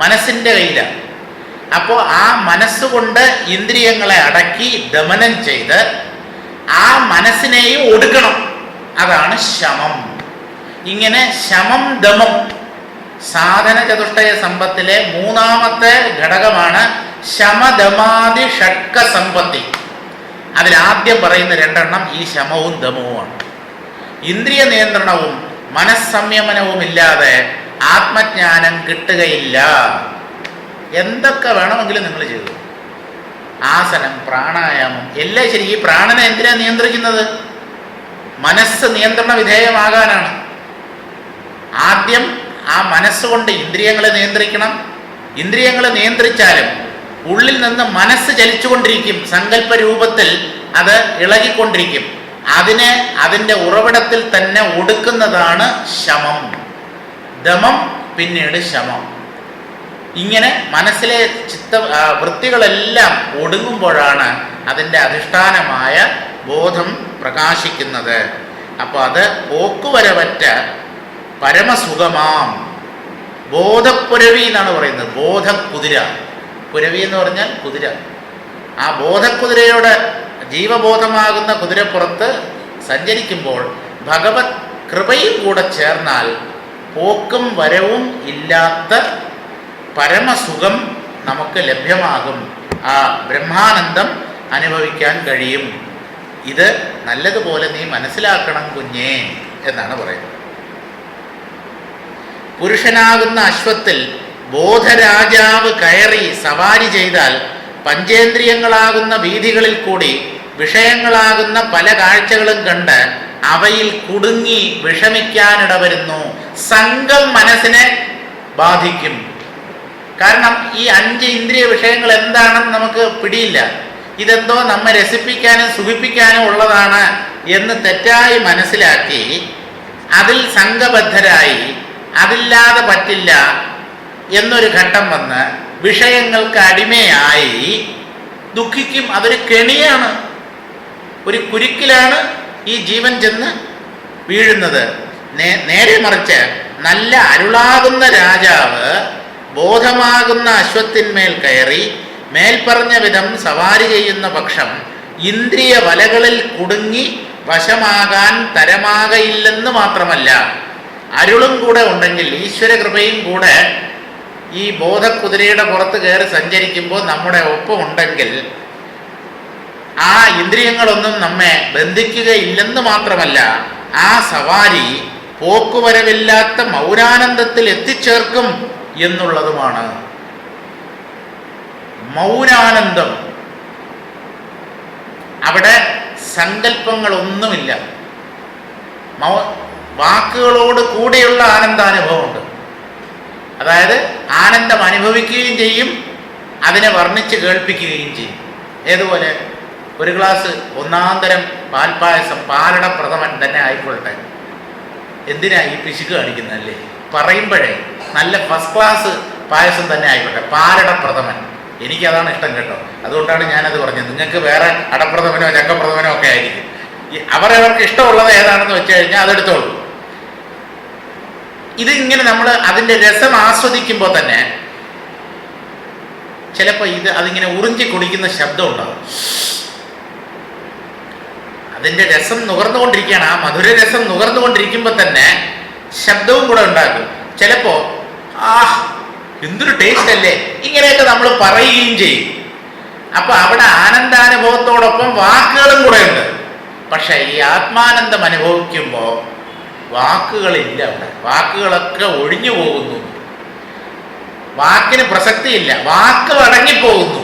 മനസ്സിൻ്റെ കയ്യിലാണ്. അപ്പോൾ ആ മനസ്സുകൊണ്ട് ഇന്ദ്രിയങ്ങളെ അടക്കി ദമനം ചെയ്ത് ആ മനസ്സിനെയും ഒടുക്കണം. അതാണ് ശമം. ഇങ്ങനെ ശമം ദമം സാധന ചതുഷ്ടയ സമ്പത്തിലെ 3ാമത്തെ ഘടകമാണ് ശമദമാദി ഷഡ്ക സമ്പത്തി. അതിലാദ്യം പറയുന്ന 2 ഈ ശമവും ദമവുമാണ്. ഇന്ദ്രിയ നിയന്ത്രണവും മനസ്സംയമനവും ഇല്ലാതെ ആത്മജ്ഞാനം കിട്ടുകയില്ല. എന്തൊക്കെ വേണമെങ്കിലും നിങ്ങൾ ചെയ്തു, ആസനം, പ്രാണായാമം എല്ലാം ശരി. ഈ പ്രാണനെ എന്തിനാണ് നിയന്ത്രിക്കുന്നത്? മനസ്സ് നിയന്ത്രണ വിധേയമാകാനാണ്. ആദ്യം ആ മനസ്സുകൊണ്ട് ഇന്ദ്രിയങ്ങളെ നിയന്ത്രിക്കണം. ഇന്ദ്രിയങ്ങളെ നിയന്ത്രിച്ചാലും ഉള്ളിൽ നിന്ന് മനസ്സ് ചലിച്ചുകൊണ്ടിരിക്കും, സങ്കല്പ രൂപത്തിൽ അത് ഇളകിക്കൊണ്ടിരിക്കും. അതിനെ അതിൻ്റെ ഉറവിടത്തിൽ തന്നെ ഒടുക്കുന്നതാണ് ശമം. ദമം, പിന്നീട് ശമം. ഇങ്ങനെ മനസ്സിലെ വൃത്തികളെല്ലാം ഒടുങ്ങുമ്പോഴാണ് അതിൻ്റെ അധിഷ്ഠാനമായ ബോധം പ്രകാശിക്കുന്നത്. അപ്പോൾ അത് പോക്കുവരവറ്റ പരമസുഖമാം ബോധപ്പുരവി എന്നാണ് പറയുന്നത്. ബോധക്കുതിര, പുരവി എന്ന് പറഞ്ഞാൽ കുതിര. ആ ബോധക്കുതിരയുടെ ജീവബോധമാകുന്ന കുതിരപ്പുറത്ത് സഞ്ചരിക്കുമ്പോൾ ഭഗവത് കൃപയും കൂടെ ചേർന്നാൽ പോക്കും വരവും ഇല്ലാത്ത പരമസുഖം നമുക്ക് ലഭ്യമാകും. ആ ബ്രഹ്മാനന്ദം അനുഭവിക്കാൻ കഴിയും. ഇത് നല്ലതുപോലെ നീ മനസ്സിലാക്കണം കുഞ്ഞേ എന്നാണ് പറയുന്നത്. പുരുഷനാകുന്ന അശ്വത്തിൽ ബോധരാജാവ് കയറി സവാരി ചെയ്താൽ പഞ്ചേന്ദ്രിയങ്ങളാകുന്ന വീഥികളിൽ കൂടി വിഷയങ്ങളാകുന്ന പല കാഴ്ചകളും കണ്ട് അവയിൽ കുടുങ്ങി വിഷമിക്കാനിടവരുന്നു. സംഘം മനസ്സിനെ ബാധിക്കും. കാരണം ഈ 5 ഇന്ദ്രിയ വിഷയങ്ങൾ എന്താണെന്ന് നമുക്ക് പിടിയില്ല. ഇതെന്തോ നമ്മെ രസിപ്പിക്കാനും സുഖിപ്പിക്കാനും ഉള്ളതാണ് എന്ന് തെറ്റായി മനസ്സിലാക്കി അതിൽ സംഘബദ്ധരായി അതില്ലാതെ പറ്റില്ല എന്നൊരു ഘട്ടം വന്ന് വിഷയങ്ങൾക്ക് അടിമയായി ദുഃഖിക്കും. അതൊരു കെണിയാണ്, ഒരു കുരുക്കിലാണ് ഈ ജീവൻ ചെന്ന് വീഴുന്നത്. നേരെ മറിച്ച് നല്ല അരുളാകുന്ന രാജാവ് ബോധമാകുന്ന അശ്വത്തിന്മേൽ കയറി മേൽപ്പറഞ്ഞ വിധം സവാരി ചെയ്യുന്ന പക്ഷം ഇന്ദ്രിയ വലകളിൽ കുടുങ്ങി വശമാകാൻ തരമാകയില്ലെന്ന് മാത്രമല്ല, അരുളും കൂടെ ഉണ്ടെങ്കിൽ, ഈശ്വരകൃപയും കൂടെ ഈ ബോധക്കുതിരയുടെ പുറത്ത് കയറി സഞ്ചരിക്കുമ്പോൾ നമ്മുടെ ഒപ്പമുണ്ടെങ്കിൽ ആ ഇന്ദ്രിയങ്ങളൊന്നും നമ്മെ ബന്ധിക്കുകയില്ലെന്ന് മാത്രമല്ല, ആ സവാരി പോക്കുവരവില്ലാത്ത മൗനാനന്ദത്തിൽ എത്തിച്ചേർക്കും എന്നുള്ളതുമാണ്. മൗനാനന്ദം, അവിടെ സങ്കല്പങ്ങളൊന്നുമില്ല. വാക്കുകളോട് കൂടിയുള്ള ആനന്ദാനുഭവമുണ്ട്. അതായത് ആനന്ദം അനുഭവിക്കുകയും ചെയ്യും, അതിനെ വർണ്ണിച്ച് കേൾപ്പിക്കുകയും ചെയ്യും. ഏതുപോലെ ഒരു ഗ്ലാസ് ഒന്നാന്തരം പാൽപ്പായസം, പാലട പ്രഥമൻ തന്നെ ആയിക്കൊള്ളട്ടെ, എന്തിനാ ഈ പിശുക്ക് കാണിക്കുന്നതല്ലേ? പറയുമ്പോഴേ നല്ല ഫസ്റ്റ് ക്ലാസ് പായസം തന്നെ ആയിക്കോട്ടെ, പാലട പ്രഥമൻ. എനിക്കതാണ് ഇഷ്ടം കേട്ടോ, അതുകൊണ്ടാണ് ഞാനത് പറഞ്ഞത്. നിങ്ങൾക്ക് വേറെ അടപ്രഥമനോ ചക്കപ്രഥമനോ ഒക്കെ ആയിരിക്കും. അവരവർക്ക് ഇഷ്ടമുള്ളത് ഏതാണെന്ന് വെച്ച് കഴിഞ്ഞാൽ അതെടുത്തോളൂ. ഇതിങ്ങനെ നമ്മൾ അതിൻ്റെ രസം ആസ്വദിക്കുമ്പോൾ തന്നെ ചിലപ്പോൾ അതിങ്ങനെ ഉറിഞ്ചി കുടിക്കുന്ന ശബ്ദം ഉണ്ടാവും. അതിൻ്റെ രസം നുകർന്നുകൊണ്ടിരിക്കുകയാണ്. ആ മധുരരസം നുകർന്നുകൊണ്ടിരിക്കുമ്പോൾ തന്നെ ശബ്ദവും കൂടെ ഉണ്ടാകും. ചിലപ്പോൾ എന്തൊരു ടേസ്റ്റ് അല്ലേ, ഇങ്ങനെയൊക്കെ നമ്മൾ പറയുകയും ചെയ്യും. അപ്പൊ അവിടെ ആനന്ദാനുഭവത്തോടൊപ്പം വാക്കുകളും കൂടെ ഉണ്ട്. പക്ഷെ ഈ ആത്മാനന്ദം അനുഭവിക്കുമ്പോൾ വാക്കുകളില്ല. അവിടെ വാക്കുകളൊക്കെ ഒഴിഞ്ഞു പോകുന്നു. വാക്കിന് പ്രസക്തിയില്ല, വാക്ക് അടങ്ങിപ്പോകുന്നു.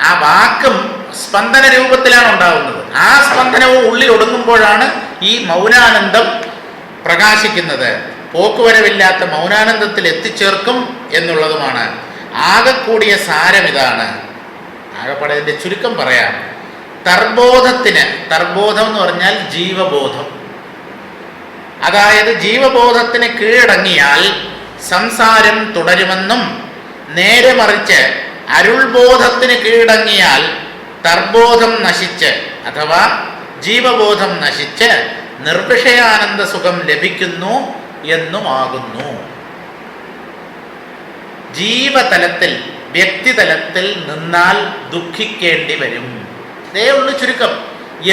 ആ വാക്കും സ്പന്ദന രൂപത്തിലാണ് ഉണ്ടാകുന്നത്. ആ സ്പന്ദനവും ഉള്ളിൽ ഒടുങ്ങുമ്പോഴാണ് ഈ മൗനാനന്ദം പ്രകാശിക്കുന്നത്. പോക്കുവരവില്ലാത്ത മൗനാനന്ദത്തിൽ എത്തിച്ചേർക്കും എന്നുള്ളതുമാണ്. ആകെക്കൂടിയ സാരം ഇതാണ്. ആകെപ്പാടെ ഇതിൻ്റെ ചുരുക്കം പറയാം. തർബോധം എന്ന് പറഞ്ഞാൽ ജീവബോധം. അതായത് ജീവബോധത്തിന് കീഴടങ്ങിയാൽ സംസാരം തുടരുമെന്നും, നേരെ മറിച്ച് അരുൾബോധത്തിന് കീഴടങ്ങിയാൽ തർബോധം നശിച്ച് അഥവാ ജീവബോധം നശിച്ച് നിർവിഷയാനന്ദ സുഖം ലഭിക്കുന്നു എന്നുമാകുന്നു. ജീവതലത്തിൽ, വ്യക്തിതലത്തിൽ നിന്നാൽ ദുഃഖിക്കേണ്ടി വരും. ഇതേ ഉള്ളു ചുരുക്കം.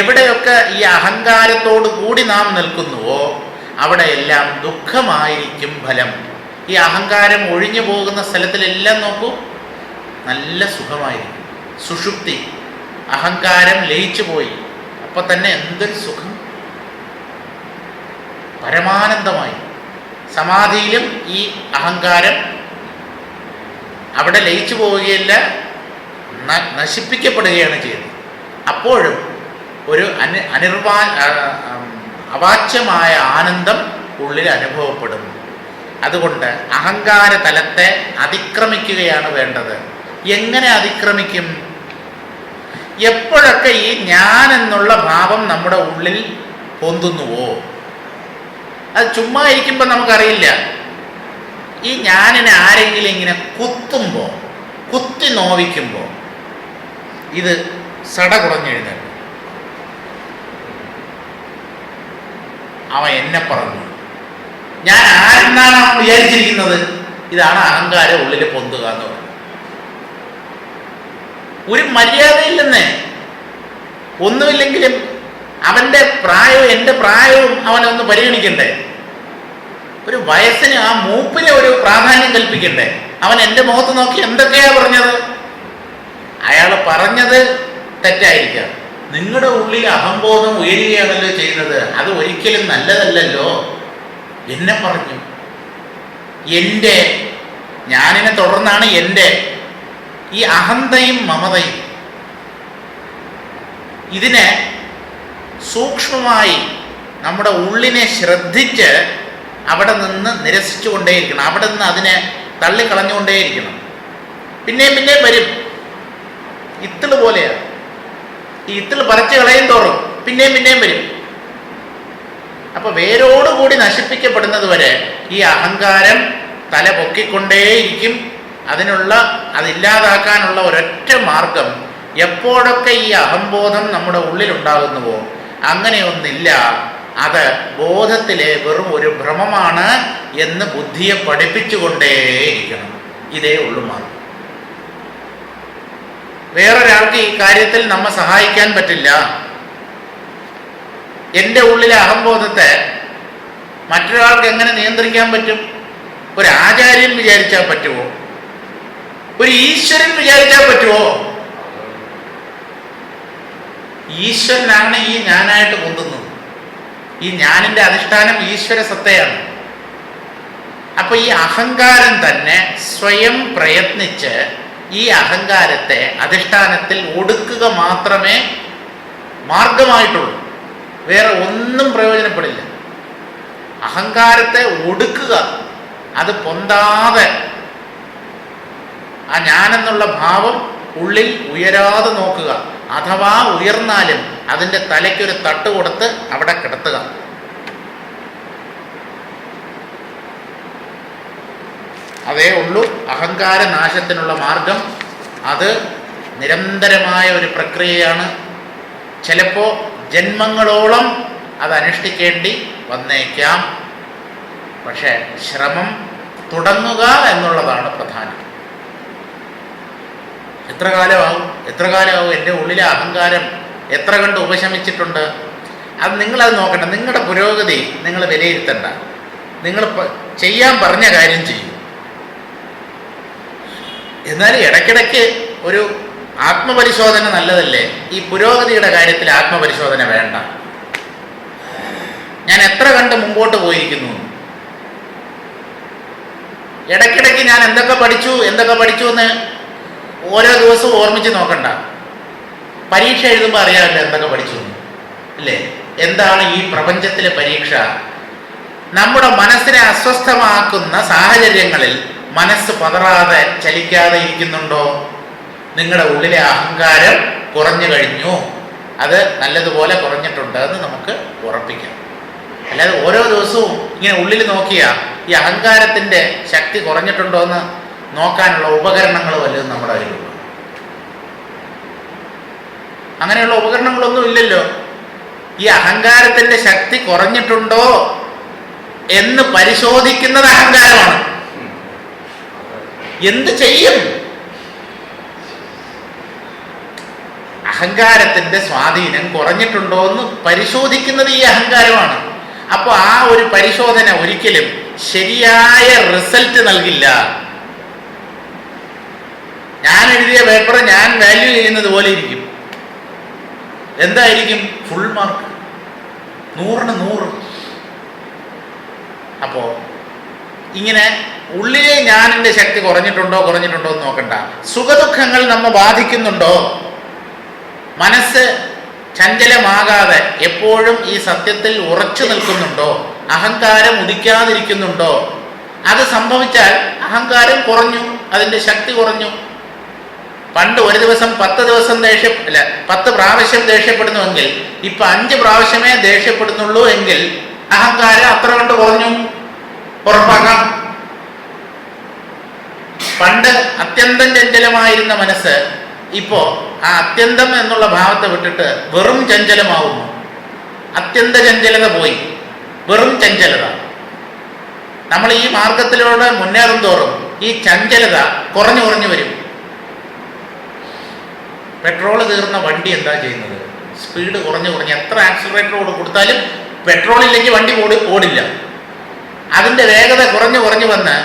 എവിടെയൊക്കെ ഈ അഹങ്കാരത്തോടു കൂടി നാം നിൽക്കുന്നുവോ അവിടെയെല്ലാം ദുഃഖമായിരിക്കും ഫലം. ഈ അഹങ്കാരം ഒഴിഞ്ഞു പോകുന്ന സ്ഥലത്തിലെല്ലാം നോക്കൂ, നല്ല സുഖമായിരിക്കും. സുഷുപ്തി, അഹങ്കാരം ലയിച്ചു പോയി, അപ്പൊ തന്നെ എന്തൊരു സുഖം, പരമാനന്ദമായി. സമാധിയിലും ഈ അഹങ്കാരം അവിടെ ലയിച്ചു പോവുകയല്ല, നശിപ്പിക്കപ്പെടുകയാണ് ചെയ്യുന്നത്. അപ്പോഴും ഒരു അവാച്യമായ ആനന്ദം ഉള്ളിൽ അനുഭവപ്പെടും. അതുകൊണ്ട് അഹങ്കാര തലത്തെ അതിക്രമിക്കുകയാണ് വേണ്ടത്. എങ്ങനെ അതിക്രമിക്കും? എപ്പോഴൊക്കെ ഈ ഞാൻ എന്നുള്ള ഭാവം നമ്മുടെ ഉള്ളിൽ പൊന്തുന്നുവോ, അത് ചുമ്മാ ഇരിക്കുമ്പോൾ നമുക്കറിയില്ല. ഈ ഞാനിനെ ആരെങ്കിലും ഇങ്ങനെ കുത്തുമ്പോൾ, കുത്തി നോവിക്കുമ്പോൾ ഇത് സട കുറഞ്ഞെഴുന്നേക്കും. അവൻ എന്നെ പറഞ്ഞു. ഞാൻ ആരെന്നാണ് അവൻ വിചാരിച്ചിരിക്കുന്നത്? ഇതാണ് അഹങ്കാരം ഉള്ളിൽ പൊന്തുക എന്ന് പറയുന്നത്. ഒരു മര്യാദയില്ലെന്നേ. ഒന്നുമില്ലെങ്കിലും അവൻ്റെ പ്രായവും എൻ്റെ പ്രായവും അവനൊന്ന് പരിഗണിക്കണ്ടേ? ഒരു വയസ്സിന് ആ മൂപ്പിന് ഒരു പ്രാധാന്യം കൽപ്പിക്കണ്ടേ? അവൻ എൻ്റെ മുഖത്ത് നോക്കി എന്തൊക്കെയാ പറഞ്ഞത്? അയാൾ പറഞ്ഞത് തെറ്റായിരിക്കാം. നിങ്ങളുടെ ഉള്ളിൽ അഹംബോധം ഉയരുകയാണല്ലോ ചെയ്യുന്നത്. അത് ഒരിക്കലും നല്ലതല്ലല്ലോ. എന്നെ പറഞ്ഞു, എൻ്റെ, ഞാനിനെ തുടർന്നാണ് എൻ്റെ. ഈ അഹന്തയും മമതയും ഇതിനെ സൂക്ഷ്മമായി നമ്മുടെ ഉള്ളിനെ ശ്രദ്ധിച്ച് അവിടെ നിന്ന് നിരസിച്ചു കൊണ്ടേയിരിക്കണം. അവിടെ നിന്ന് അതിനെ തള്ളിക്കളഞ്ഞുകൊണ്ടേയിരിക്കണം. പിന്നെയും പിന്നെയും വരും. ഇത്തിള് പോലെയാണ്. ഈ ഇത്തിള് പറിച്ചു കളയും തോറും പിന്നെയും പിന്നെയും വരും. അപ്പൊ വേരോടുകൂടി നശിപ്പിക്കപ്പെടുന്നത് വരെ ഈ അഹങ്കാരം തല പൊക്കിക്കൊണ്ടേയിരിക്കും. അതില്ലാതാക്കാനുള്ള ഒരൊറ്റ മാർഗം, എപ്പോഴൊക്കെ ഈ അഹംബോധം നമ്മുടെ ഉള്ളിലുണ്ടാകുന്നുവോ അങ്ങനെയൊന്നില്ല, അത് ബോധത്തിലെ വെറും ഒരു ഭ്രമമാണ് എന്ന് ബുദ്ധിയെ പഠിപ്പിച്ചുകൊണ്ടേയിരിക്കണം. ഇതേ ഉള്ളു മാർഗം. വേറൊരാൾക്ക് ഈ കാര്യത്തിൽ നമ്മെ സഹായിക്കാൻ പറ്റില്ല. എൻ്റെ ഉള്ളിലെ അഹംബോധത്തെ മറ്റൊരാൾക്ക് എങ്ങനെ നിയന്ത്രിക്കാൻ പറ്റും? ഒരു ആചാര്യൻ വിചാരിച്ചാൽ പറ്റുമോ? ഒരു ഈശ്വരൻ വിചാരിച്ചാൽ പറ്റുമോ? ഈശ്വരനാണ് ഈ ഞാനായിട്ട് പൊന്തുന്നത്. ഈ ഞാനിൻ്റെ അധിഷ്ഠാനം ഈശ്വര സത്തയാണ്. അപ്പൊ ഈ അഹങ്കാരം തന്നെ സ്വയം പ്രയത്നിച്ച് ഈ അഹങ്കാരത്തെ അധിഷ്ഠാനത്തിൽ ഒടുക്കുക മാത്രമേ മാർഗമായിട്ടുള്ളൂ. വേറെ ഒന്നും പ്രയോജനപ്പെടില്ല. അഹങ്കാരത്തെ ഒടുക്കുക, അത് പൊന്താതെ ആ ഞാനെന്നുള്ള ഭാവം ഉള്ളിൽ ഉയരാതെ നോക്കുക. അഥവാ ഉയർന്നാലും അതിൻ്റെ തലയ്ക്കൊരു തട്ട് കൊടുത്ത് അവിടെ കിടത്തുക. അതേ ഉള്ളൂ അഹങ്കാര നാശത്തിനുള്ള മാർഗം. അത് നിരന്തരമായ ഒരു പ്രക്രിയയാണ്. ചിലപ്പോൾ ജന്മങ്ങളോളം അത് അനുഷ്ഠിക്കേണ്ടി വന്നേക്കാം. പക്ഷേ ശ്രമം തുടങ്ങുക എന്നുള്ളതാണ് പ്രധാനം. എത്ര കാലമാവും എൻ്റെ ഉള്ളിലെ അഹങ്കാരം എത്ര കണ്ട് ഉപശമിച്ചിട്ടുണ്ട്? അത് നിങ്ങളത് നോക്കണ്ട. നിങ്ങളുടെ പുരോഗതി നിങ്ങൾ വിലയിരുത്തണ്ട. നിങ്ങൾ ചെയ്യാൻ പറഞ്ഞ കാര്യം ചെയ്യും. എന്നാൽ ഇടയ്ക്കിടയ്ക്ക് ഒരു ആത്മപരിശോധന നല്ലതല്ലേ? ഈ പുരോഗതിയുടെ കാര്യത്തിൽ ആത്മപരിശോധന വേണ്ട. ഞാൻ എത്ര കണ്ട് മുമ്പോട്ട് പോയിരിക്കുന്നു? ഇടയ്ക്കിടയ്ക്ക് ഞാൻ എന്തൊക്കെ പഠിച്ചു എന്ന് ഓരോ ദിവസവും ഓർമ്മിച്ച് നോക്കണ്ട. പരീക്ഷ എഴുതുമ്പോൾ അറിയാമല്ലോ എന്തൊക്കെ പഠിച്ചു അല്ലേ? എന്താണ് ഈ പ്രപഞ്ചത്തിലെ പരീക്ഷ? നമ്മുടെ മനസ്സിനെ അസ്വസ്ഥമാക്കുന്ന സാഹചര്യങ്ങളിൽ മനസ്സ് പതറാതെ ചലിക്കാതെ ഇരിക്കുന്നുണ്ടോ? നിങ്ങളുടെ ഉള്ളിലെ അഹങ്കാരം കുറഞ്ഞു കഴിഞ്ഞു. അത് നല്ലതുപോലെ കുറഞ്ഞിട്ടുണ്ട് എന്ന് നമുക്ക് ഉറപ്പിക്കാം. അല്ലാതെ ഓരോ ദിവസവും ഇങ്ങനെ ഉള്ളിൽ നോക്കിയാൽ ഈ അഹങ്കാരത്തിൻ്റെ ശക്തി കുറഞ്ഞിട്ടുണ്ടോ എന്ന് നോക്കാനുള്ള ഉപകരണങ്ങൾ വല്ലതും നമ്മുടെ കയ്യിലുള്ളൂ? അങ്ങനെയുള്ള ഉപകരണങ്ങളൊന്നും ഇല്ലല്ലോ. ഈ അഹങ്കാരത്തിൻ്റെ ശക്തി കുറഞ്ഞിട്ടുണ്ടോ എന്ന് പരിശോധിക്കുന്നത് അഹങ്കാരമാണ്. എന്ത് ചെയ്യും? അഹങ്കാരത്തിൻ്റെ സ്വാധീനം കുറഞ്ഞിട്ടുണ്ടോ എന്ന് പരിശോധിക്കുന്നത് ഈ അഹങ്കാരമാണ്. അപ്പോൾ ആ ഒരു പരിശോധന ഒരിക്കലും ശരിയായ റിസൾട്ട് നൽകില്ല. ഞാൻ എഴുതിയ പേപ്പർ ഞാൻ വാല്യൂ ചെയ്യുന്നത് പോലെ ഇരിക്കും. എന്തായിരിക്കും? ഫുൾ മാർക്ക്, 100ന് 100. അപ്പോൾ ഇങ്ങനെ ഉള്ളിലെ ഞാനിൻ്റെ ശക്തി കുറഞ്ഞിട്ടുണ്ടോ എന്ന് നോക്കണ്ട. സുഖദുഃഖങ്ങൾ നമ്മെ ബാധിക്കുന്നുണ്ടോ? മനസ്സ് ചഞ്ചലമാകാതെ എപ്പോഴും ഈ സത്യത്തിൽ ഉറച്ചു നിൽക്കുന്നുണ്ടോ? അഹങ്കാരം ഉദിക്കാതിരിക്കുന്നുണ്ടോ? അത് സംഭവിച്ചാൽ അഹങ്കാരം കുറഞ്ഞു, അതിൻ്റെ ശക്തി കുറഞ്ഞു. പണ്ട് ഒരു ദിവസം 10 പ്രാവശ്യം ദേഷ്യപ്പെടുന്നുവെങ്കിൽ ഇപ്പൊ 5 പ്രാവശ്യമേ ദേഷ്യപ്പെടുന്നുള്ളൂ എങ്കിൽ അഹങ്കാരം അത്ര കൊണ്ട് കുറഞ്ഞു, ഉറപ്പാക്കാം. പണ്ട് അത്യന്തം ചഞ്ചലമായിരുന്ന മനസ്സ് ഇപ്പോ ആ അത്യന്തം എന്നുള്ള ഭാവത്തെ വിട്ടിട്ട് വെറും ചഞ്ചലമാവുന്നു. അത്യന്ത ചഞ്ചലത പോയി. വെറും ചഞ്ചലത. നമ്മൾ ഈ മാർഗത്തിലൂടെ മുന്നേറും തോറും ഈ ചഞ്ചലത കുറഞ്ഞു കുറഞ്ഞു വരും. പെട്രോൾ തീർന്ന വണ്ടി എന്താ ചെയ്യുന്നത്? സ്പീഡ് കുറഞ്ഞു കുറഞ്ഞ് എത്ര ആക്സിലറേറ്റർ കൊടുത്താലും പെട്രോൾ ഇല്ലെങ്കിൽ വണ്ടി ഓടില്ല. അതിൻ്റെ വേഗത കുറഞ്ഞു കുറഞ്ഞു വന്ന്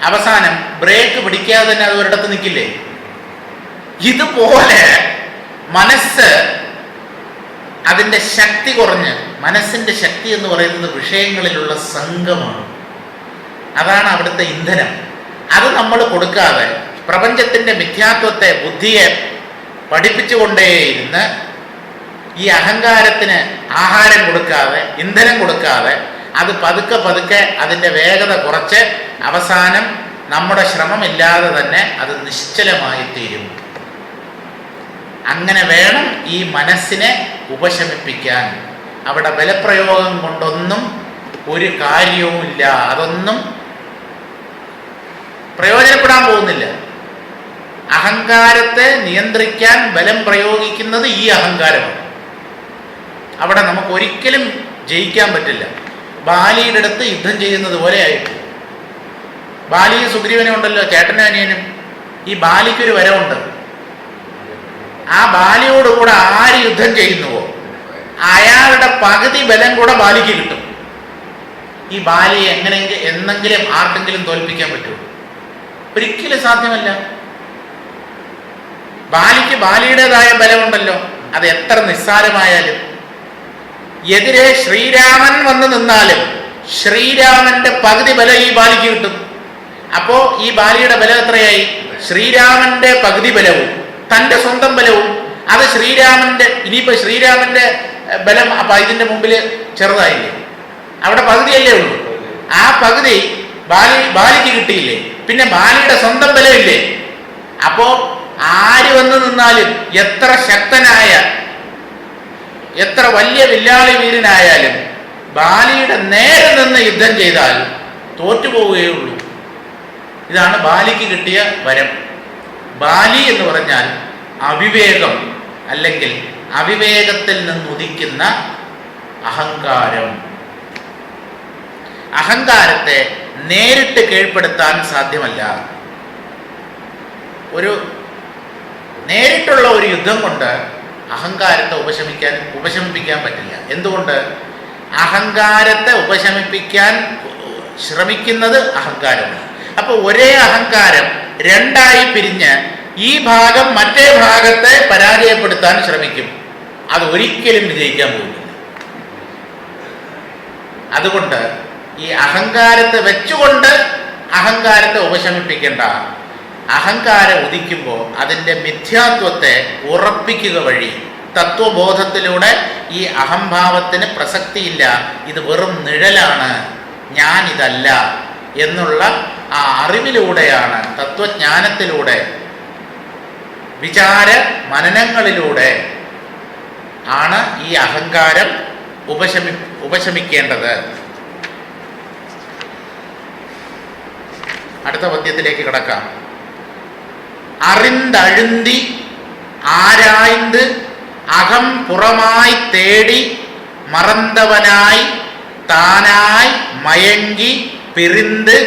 അവസാനം ബ്രേക്ക് പിടിക്കാതെ തന്നെ അത് ഒരിടത്ത് നിൽക്കില്ലേ? ഇതുപോലെ മനസ്സ് അതിൻ്റെ ശക്തി കുറഞ്ഞ്, മനസ്സിൻ്റെ ശക്തി എന്ന് പറയുന്നത് വിഷയങ്ങളിലുള്ള സംഘമാണ്. അതാണ് അവിടുത്തെ ഇന്ധനം. അത് നമ്മൾ കൊടുക്കാതെ പ്രപഞ്ചത്തിൻ്റെ മിഥ്യാത്വത്തെ, ബുദ്ധിയെ പഠിപ്പിച്ചുകൊണ്ടേയിരുന്ന് ഈ അഹങ്കാരത്തിന് ആഹാരം കൊടുക്കാതെ, ഇന്ധനം കൊടുക്കാതെ, അത് പതുക്കെ പതുക്കെ അതിൻ്റെ വേഗത കുറച്ച് അവസാനം നമ്മുടെ ശ്രമമില്ലാതെ തന്നെ അത് നിശ്ചലമായി തീരും. അങ്ങനെ വേണം ഈ മനസ്സിനെ ഉപശമിപ്പിക്കാൻ. അവിടെ ബലപ്രയോഗം കൊണ്ടൊന്നും ഒരു കാര്യവുമില്ല. അതൊന്നും പ്രയോജനപ്പെടാൻ പോകുന്നില്ല. അഹങ്കാരത്തെ നിയന്ത്രിക്കാൻ ബലം പ്രയോഗിക്കുന്നത് ഈ അഹങ്കാരമാണ്. അവിടെ നമുക്ക് ഒരിക്കലും ജയിക്കാൻ പറ്റില്ല. ബാലിയുടെ അടുത്ത് യുദ്ധം ചെയ്യുന്നത് പോലെ ആയിട്ട്. ബാലിയും സുഗ്രീവനും ഉണ്ടല്ലോ, ചേട്ടനും അനിയനും. ഈ ബാലിക്കൊരു വരവുണ്ട്. ആ ബാലിയോടുകൂടെ ആര് യുദ്ധം ചെയ്യുന്നുവോ അയാളുടെ പകുതി ബലം കൂടെ ബാലിക്ക് കിട്ടും. ഈ ബാലിയെ എന്നെങ്കിലും ആർക്കെങ്കിലും തോൽപ്പിക്കാൻ പറ്റുമോ? ഒരിക്കലും സാധ്യമല്ല. ബാലിക്ക് ബാലിയുടേതായ ബലമുണ്ടല്ലോ, അത് എത്ര നിസ്സാരമായാലും. എതിരെ ശ്രീരാമൻ വന്ന് നിന്നാലും ശ്രീരാമന്റെ പകുതി ബലം ഈ ബാലിക്ക് കിട്ടും. അപ്പോ ഈ ബാലിയുടെ ബലം എത്രയായി? ശ്രീരാമന്റെ പകുതി ബലവും തൻ്റെ സ്വന്തം ബലവും. അത് ശ്രീരാമന്റെ, ഇനിയിപ്പോ ശ്രീരാമന്റെ ബലം അപ്പൊ ഇതിന്റെ മുമ്പിൽ ചെറുതായില്ലേ? അവിടെ പകുതിയല്ലേ ഉള്ളൂ. ആ പകുതി ബാലിക്ക് കിട്ടിയില്ലേ? പിന്നെ ബാലിയുടെ സ്വന്തം ബലമില്ലേ? അപ്പോ ആര് വന്ന് നിന്നാലും, എത്ര ശക്തനായ, എത്ര വലിയ വില്ലാളി വീരനായാലും ബാലിയുടെ നേരെ നിന്ന് യുദ്ധം ചെയ്താൽ തോറ്റുപോവുകയുള്ളൂ. ഇതാണ് ബാലിക്ക് കിട്ടിയ വരം. ബാലി എന്ന് പറഞ്ഞാൽ അവിവേകം, അല്ലെങ്കിൽ അവിവേകത്തിൽ നിന്നുദിക്കുന്ന അഹങ്കാരം. അഹങ്കാരത്തെ നേരിട്ട് കീഴ്പ്പെടുത്താൻ സാധ്യമല്ല. നേരിട്ടുള്ള ഒരു യുദ്ധം കൊണ്ട് അഹങ്കാരത്തെ ഉപശമിപ്പിക്കാൻ പറ്റില്ല. എന്തുകൊണ്ട്? അഹങ്കാരത്തെ ഉപശമിപ്പിക്കാൻ ശ്രമിക്കുന്നത് അഹങ്കാരമാണ്. അപ്പോൾ ഒരേ അഹങ്കാരം രണ്ടായി പിരിഞ്ഞ് ഈ ഭാഗം മറ്റേ ഭാഗത്തെ പരാജയപ്പെടുത്താൻ ശ്രമിക്കും. അത് ഒരിക്കലും വിജയിക്കാൻ പോകുന്നില്ല. അതുകൊണ്ട് ഈ അഹങ്കാരത്തെ വെച്ചുകൊണ്ട് അഹങ്കാരത്തെ ഉപശമിപ്പിക്കേണ്ട. അഹങ്കാരം ഉദിക്കുമ്പോൾ അതിൻ്റെ മിഥ്യാത്വത്തെ ഉറപ്പിക്കുക വഴി തത്വബോധത്തിലൂടെ ഈ അഹംഭാവത്തിന് പ്രസക്തിയില്ല, ഇത് വെറും നിഴലാണ്, ഞാനിതല്ല എന്നുള്ള ആ അറിവിലൂടെയാണ്, തത്വജ്ഞാനത്തിലൂടെ, വിചാര മനനങ്ങളിലൂടെ ആണ് ഈ അഹങ്കാരം ഉപശമിക്കേണ്ടത്. അടുത്ത പദ്യത്തിലേക്ക് കിടക്കാം. അറിന്തഴുന്തി ആരാய்ந்து അകം പുറമായി തേടി മറந்தവനായി താനായി മയങ്ങി പിരിந்து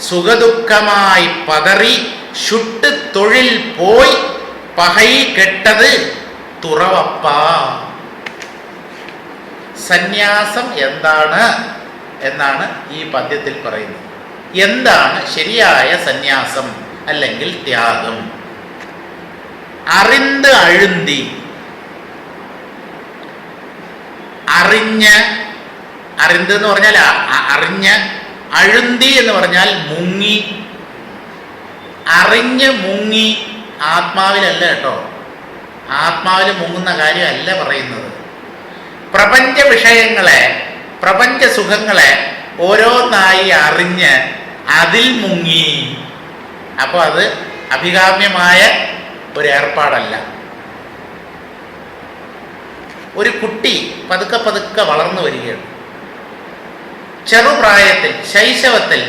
സുഖദുഃഖമായി പതറി ഷുട്ട് തൊഴിൽ പോയി പകൈ കെട്ടത് തുറവപ്പ. സന്യാസം എന്താണ് എന്നാണ് ഈ പദ്യത്തിൽ പറയുന്നത്. എന്താണ് ശരിയായ സന്യാസം അല്ലെങ്കിൽ ത്യാഗം? അറിന്ത് അഴുന്തി, അറിന്ത് എന്ന് പറഞ്ഞാൽ അറിഞ്ഞ്, അഴുന്തി എന്ന് പറഞ്ഞാൽ മുങ്ങി. അറിഞ്ഞ് മുങ്ങി, ആത്മാവിലല്ല കേട്ടോ, ആത്മാവിൽ മുങ്ങുന്ന കാര്യമല്ല പറയുന്നത്. പ്രപഞ്ച വിഷയങ്ങളെ, പ്രപഞ്ച സുഖങ്ങളെ ഓരോന്നായി അറിഞ്ഞ് അതിൽ മുങ്ങി. അപ്പോൾ അത് അഭികാമ്യമായ ഒരു ഏർപ്പാടല്ല. ഒരു കുട്ടി പതുക്കെ പതുക്കെ വളർന്നു വരികയാണ്. ചെറുപ്രായത്തിൽ, ശൈശവത്തിൽ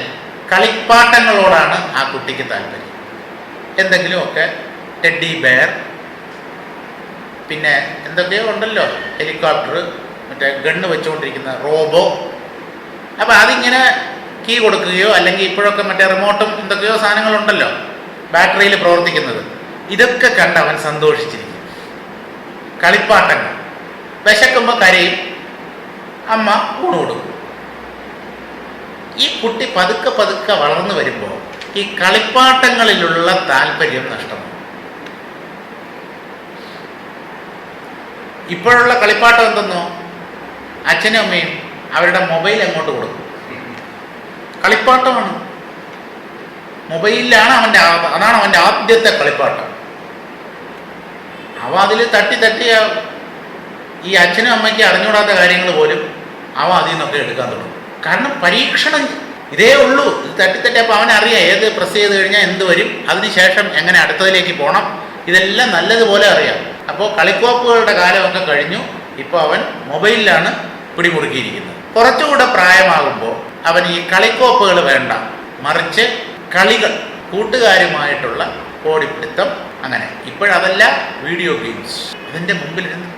കളിപ്പാട്ടങ്ങളോടാണ് ആ കുട്ടിക്ക് താല്പര്യം. എന്തെങ്കിലുമൊക്കെ ടെഡി ബെയർ, പിന്നെ എന്തൊക്കെയോ ഉണ്ടല്ലോ, ഹെലികോപ്റ്റർ, മറ്റേ ഗണ്ണ് വെച്ചുകൊണ്ടിരിക്കുന്ന റോബോ, അപ്പോൾ അതിങ്ങനെ കീ കൊടുക്കുകയോ അല്ലെങ്കിൽ ഇപ്പോഴൊക്കെ മറ്റേ റിമോട്ടും എന്തൊക്കെയോ സാധനങ്ങളുണ്ടല്ലോ ബാറ്ററിയിൽ പ്രവർത്തിക്കുന്നത്, ഇതൊക്കെ കണ്ട് അവൻ സന്തോഷിച്ചിരിക്കും. കളിപ്പാട്ടങ്ങൾ വിശക്കുമ്പോൾ കരയും, അമ്മ ഊണ് കൊടുക്കും. ഈ കുട്ടി പതുക്കെ പതുക്കെ വളർന്നു വരുമ്പോൾ ഈ കളിപ്പാട്ടങ്ങളിലുള്ള താല്പര്യം നഷ്ടമാണ്. ഇപ്പോഴുള്ള കളിപ്പാട്ടം എന്തെന്നോ, അച്ഛനും അമ്മയും അവരുടെ മൊബൈൽ അങ്ങോട്ട് കൊടുക്കും. കളിപ്പാട്ടമാണ്, മൊബൈലിലാണ് അതാണ് അവൻ്റെ ആദ്യത്തെ കളിപ്പാട്ടം. അവ അതിൽ തട്ടി തട്ടി ഈ അച്ഛനും അമ്മയ്ക്ക് അറിഞ്ഞുകൂടാത്ത കാര്യങ്ങൾ പോലും അവ അതിൽ നിന്നൊക്കെ എടുക്കാൻ തുടങ്ങും. കാരണം പരീക്ഷണം ഇതേ ഉള്ളൂ, ഇത് തട്ടി അപ്പോൾ അവനറിയാം ഏത് പ്രസ് ചെയ്ത് കഴിഞ്ഞാൽ എന്ത് വരും, അതിനുശേഷം എങ്ങനെ അടുത്തതിലേക്ക് പോകണം, ഇതെല്ലാം നല്ലതുപോലെ അറിയാം. അപ്പോൾ കളിക്കോപ്പുകളുടെ കാലമൊക്കെ കഴിഞ്ഞു, ഇപ്പോൾ അവൻ മൊബൈലിലാണ് പിടിമുറുക്കിയിരിക്കുന്നത്. കുറച്ചുകൂടെ പ്രായമാകുമ്പോൾ അവൻ ഈ കളിക്കോപ്പുകൾ വേണ്ട, മറിച്ച് കളികൾ, കൂട്ടുകാരുമായിട്ടുള്ള ഓടിപ്പിടുത്തം, അങ്ങനെ. ഇപ്പോഴതല്ല, വീഡിയോ ഗെയിംസ്. അതിൻ്റെ മുമ്പിലിരുന്ന്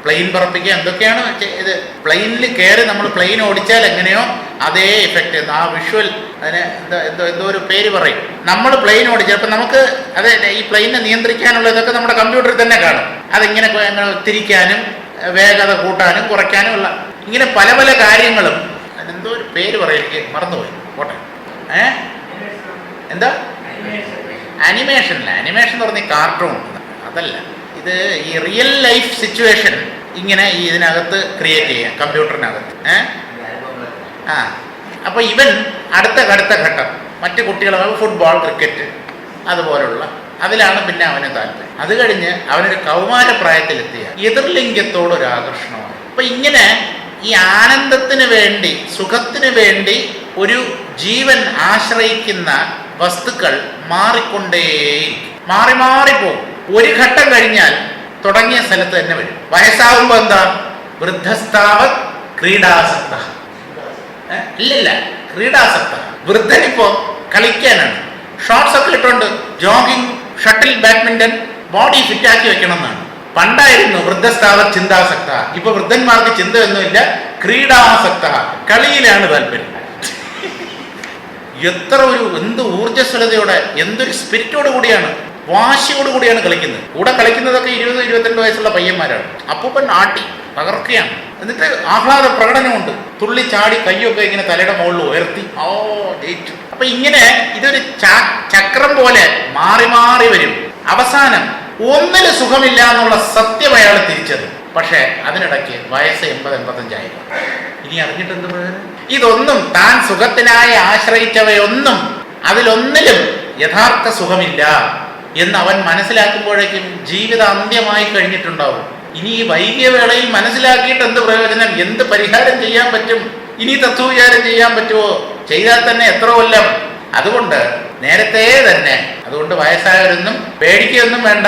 പ്ലെയിൻ പറപ്പിക്കുക, എന്തൊക്കെയാണ് ഇത്. പ്ലെയിനിൽ കയറി നമ്മൾ പ്ലെയിൻ ഓടിച്ചാൽ എങ്ങനെയോ അതേ എഫക്റ്റ്, ആ വിഷ്വൽ, അതിന് എന്തോ ഒരു പേര് പറയും. നമ്മൾ പ്ലെയിൻ ഓടിച്ചപ്പോൾ നമുക്ക് അത് ഈ പ്ലെയിനെ നിയന്ത്രിക്കാനുള്ള ഇതൊക്കെ നമ്മുടെ കമ്പ്യൂട്ടറിൽ തന്നെ കാണും. അതിങ്ങനെ തിരിക്കാനും വേഗത കൂട്ടാനും കുറയ്ക്കാനും ഉള്ള ഇങ്ങനെ പല പല കാര്യങ്ങളും. അതിനെന്തോ ഒരു പേര് പറയും, എനിക്ക് മറന്നുപോയി, പോട്ടെ. എന്താ ആനിമേഷനല്ല, ആനിമേഷൻ എന്ന് പറഞ്ഞ കാർട്ടൂൺ അതല്ല. ഇത് ഈ റിയൽ ലൈഫ് സിറ്റുവേഷൻ ഇങ്ങനെ ഇതിനകത്ത് ക്രിയേറ്റ് ചെയ്യാം, കമ്പ്യൂട്ടറിനകത്ത്. അപ്പോൾ ഇവൻ അടുത്ത ഘട്ടം മറ്റു കുട്ടികൾ ഫുട്ബോൾ, ക്രിക്കറ്റ് അതുപോലുള്ള അതിലാണ് പിന്നെ അവന് താല്പര്യം. അത് കഴിഞ്ഞ് അവനൊരു കൗമാരപ്രായത്തിലെത്തിയ എതിർലിംഗത്തോടൊരു ആകർഷണമാണ്. അപ്പം ഇങ്ങനെ ഈ ആനന്ദത്തിന് വേണ്ടി, സുഖത്തിന് വേണ്ടി ഒരു ജീവൻ ആശ്രയിക്കുന്ന വസ്തുക്കൾ മാറിക്കൊണ്ടേയിരിക്കും, മാറിപ്പോകും. ഒരു ഘട്ടം കഴിഞ്ഞാൽ തുടങ്ങിയ സ്ഥലത്ത് തന്നെ വരും. വയസ്സാവുമ്പോൾ എന്താ, വൃദ്ധസ്ഥാവത് ക്രീഡാസക്ത. ഇല്ലില്ല, ക്രീഡാസക്ത. വൃദ്ധനിപ്പോ കളിക്കാനാണ്, ഷോർട്സ് ഒക്കെ ഇട്ടുകൊണ്ട് ജോഗിങ്, ഷട്ടിൽ, ബാഡ്മിന്റൺ, ബോഡി ഫിറ്റാക്കി വെക്കണം എന്നാണ്. പണ്ടായിരുന്നു വൃദ്ധസ്ഥാവത് ചിന്താസക്ത. ഇപ്പൊ വൃദ്ധന്മാർക്ക് ചിന്തയൊന്നുമില്ല, ക്രീഡാസക്ത, കളിയിലാണ് താല്പര്യം. എത്ര എന്ത് ഊർജ്ജസ്വലതയോടെ, എന്തൊരു സ്പിരിറ്റോട് കൂടിയാണ്, വാശിയോടുകൂടിയാണ് കളിക്കുന്നത്. കൂടെ കളിക്കുന്നതൊക്കെ 20-22 വയസ്സുള്ള പയ്യന്മാരാണ്. അപ്പൂപ്പൻ ആട്ടി തകർക്കുകയാണ്. എന്നിട്ട് ആഹ്ലാദ പ്രകടനമുണ്ട്, തുള്ളി ചാടി കയ്യൊക്കെ ഇങ്ങനെ തലയുടെ മുകളിൽ ഉയർത്തി ജയിച്ചു. അപ്പൊ ഇങ്ങനെ ഇതൊരു ചക്രം പോലെ മാറി വരും. അവസാനം ഒന്നിന് സുഖമില്ല എന്നുള്ള സത്യം അയാൾ തിരിച്ചത്. പക്ഷെ അതിനിടയ്ക്ക് വയസ്സ് 80-85 ഇനി അറിഞ്ഞിട്ട് എന്ത് പ്രയോജനം? ഇതൊന്നും താൻ സുഖത്തിനായി ആശ്രയിച്ചവയൊന്നും അതിലൊന്നിലും യഥാർത്ഥ സുഖമില്ല എന്ന് അവൻ മനസ്സിലാക്കുമ്പോഴേക്കും ജീവിതം അന്ത്യമായി കഴിഞ്ഞിട്ടുണ്ടാവും. ഇനി ഈ വൈകിയ വേളയിൽ മനസ്സിലാക്കിയിട്ട് എന്ത് പ്രയോജനം? എന്ത് പരിഹാരം ചെയ്യാൻ പറ്റും? ഇനി തത്വവിചാരം ചെയ്യാൻ പറ്റുമോ? ചെയ്താൽ തന്നെ എത്ര കൊല്ലം? അതുകൊണ്ട് നേരത്തെ തന്നെ, അതുകൊണ്ട് വയസ്സായവരൊന്നും പേടിക്കൊന്നും വേണ്ട.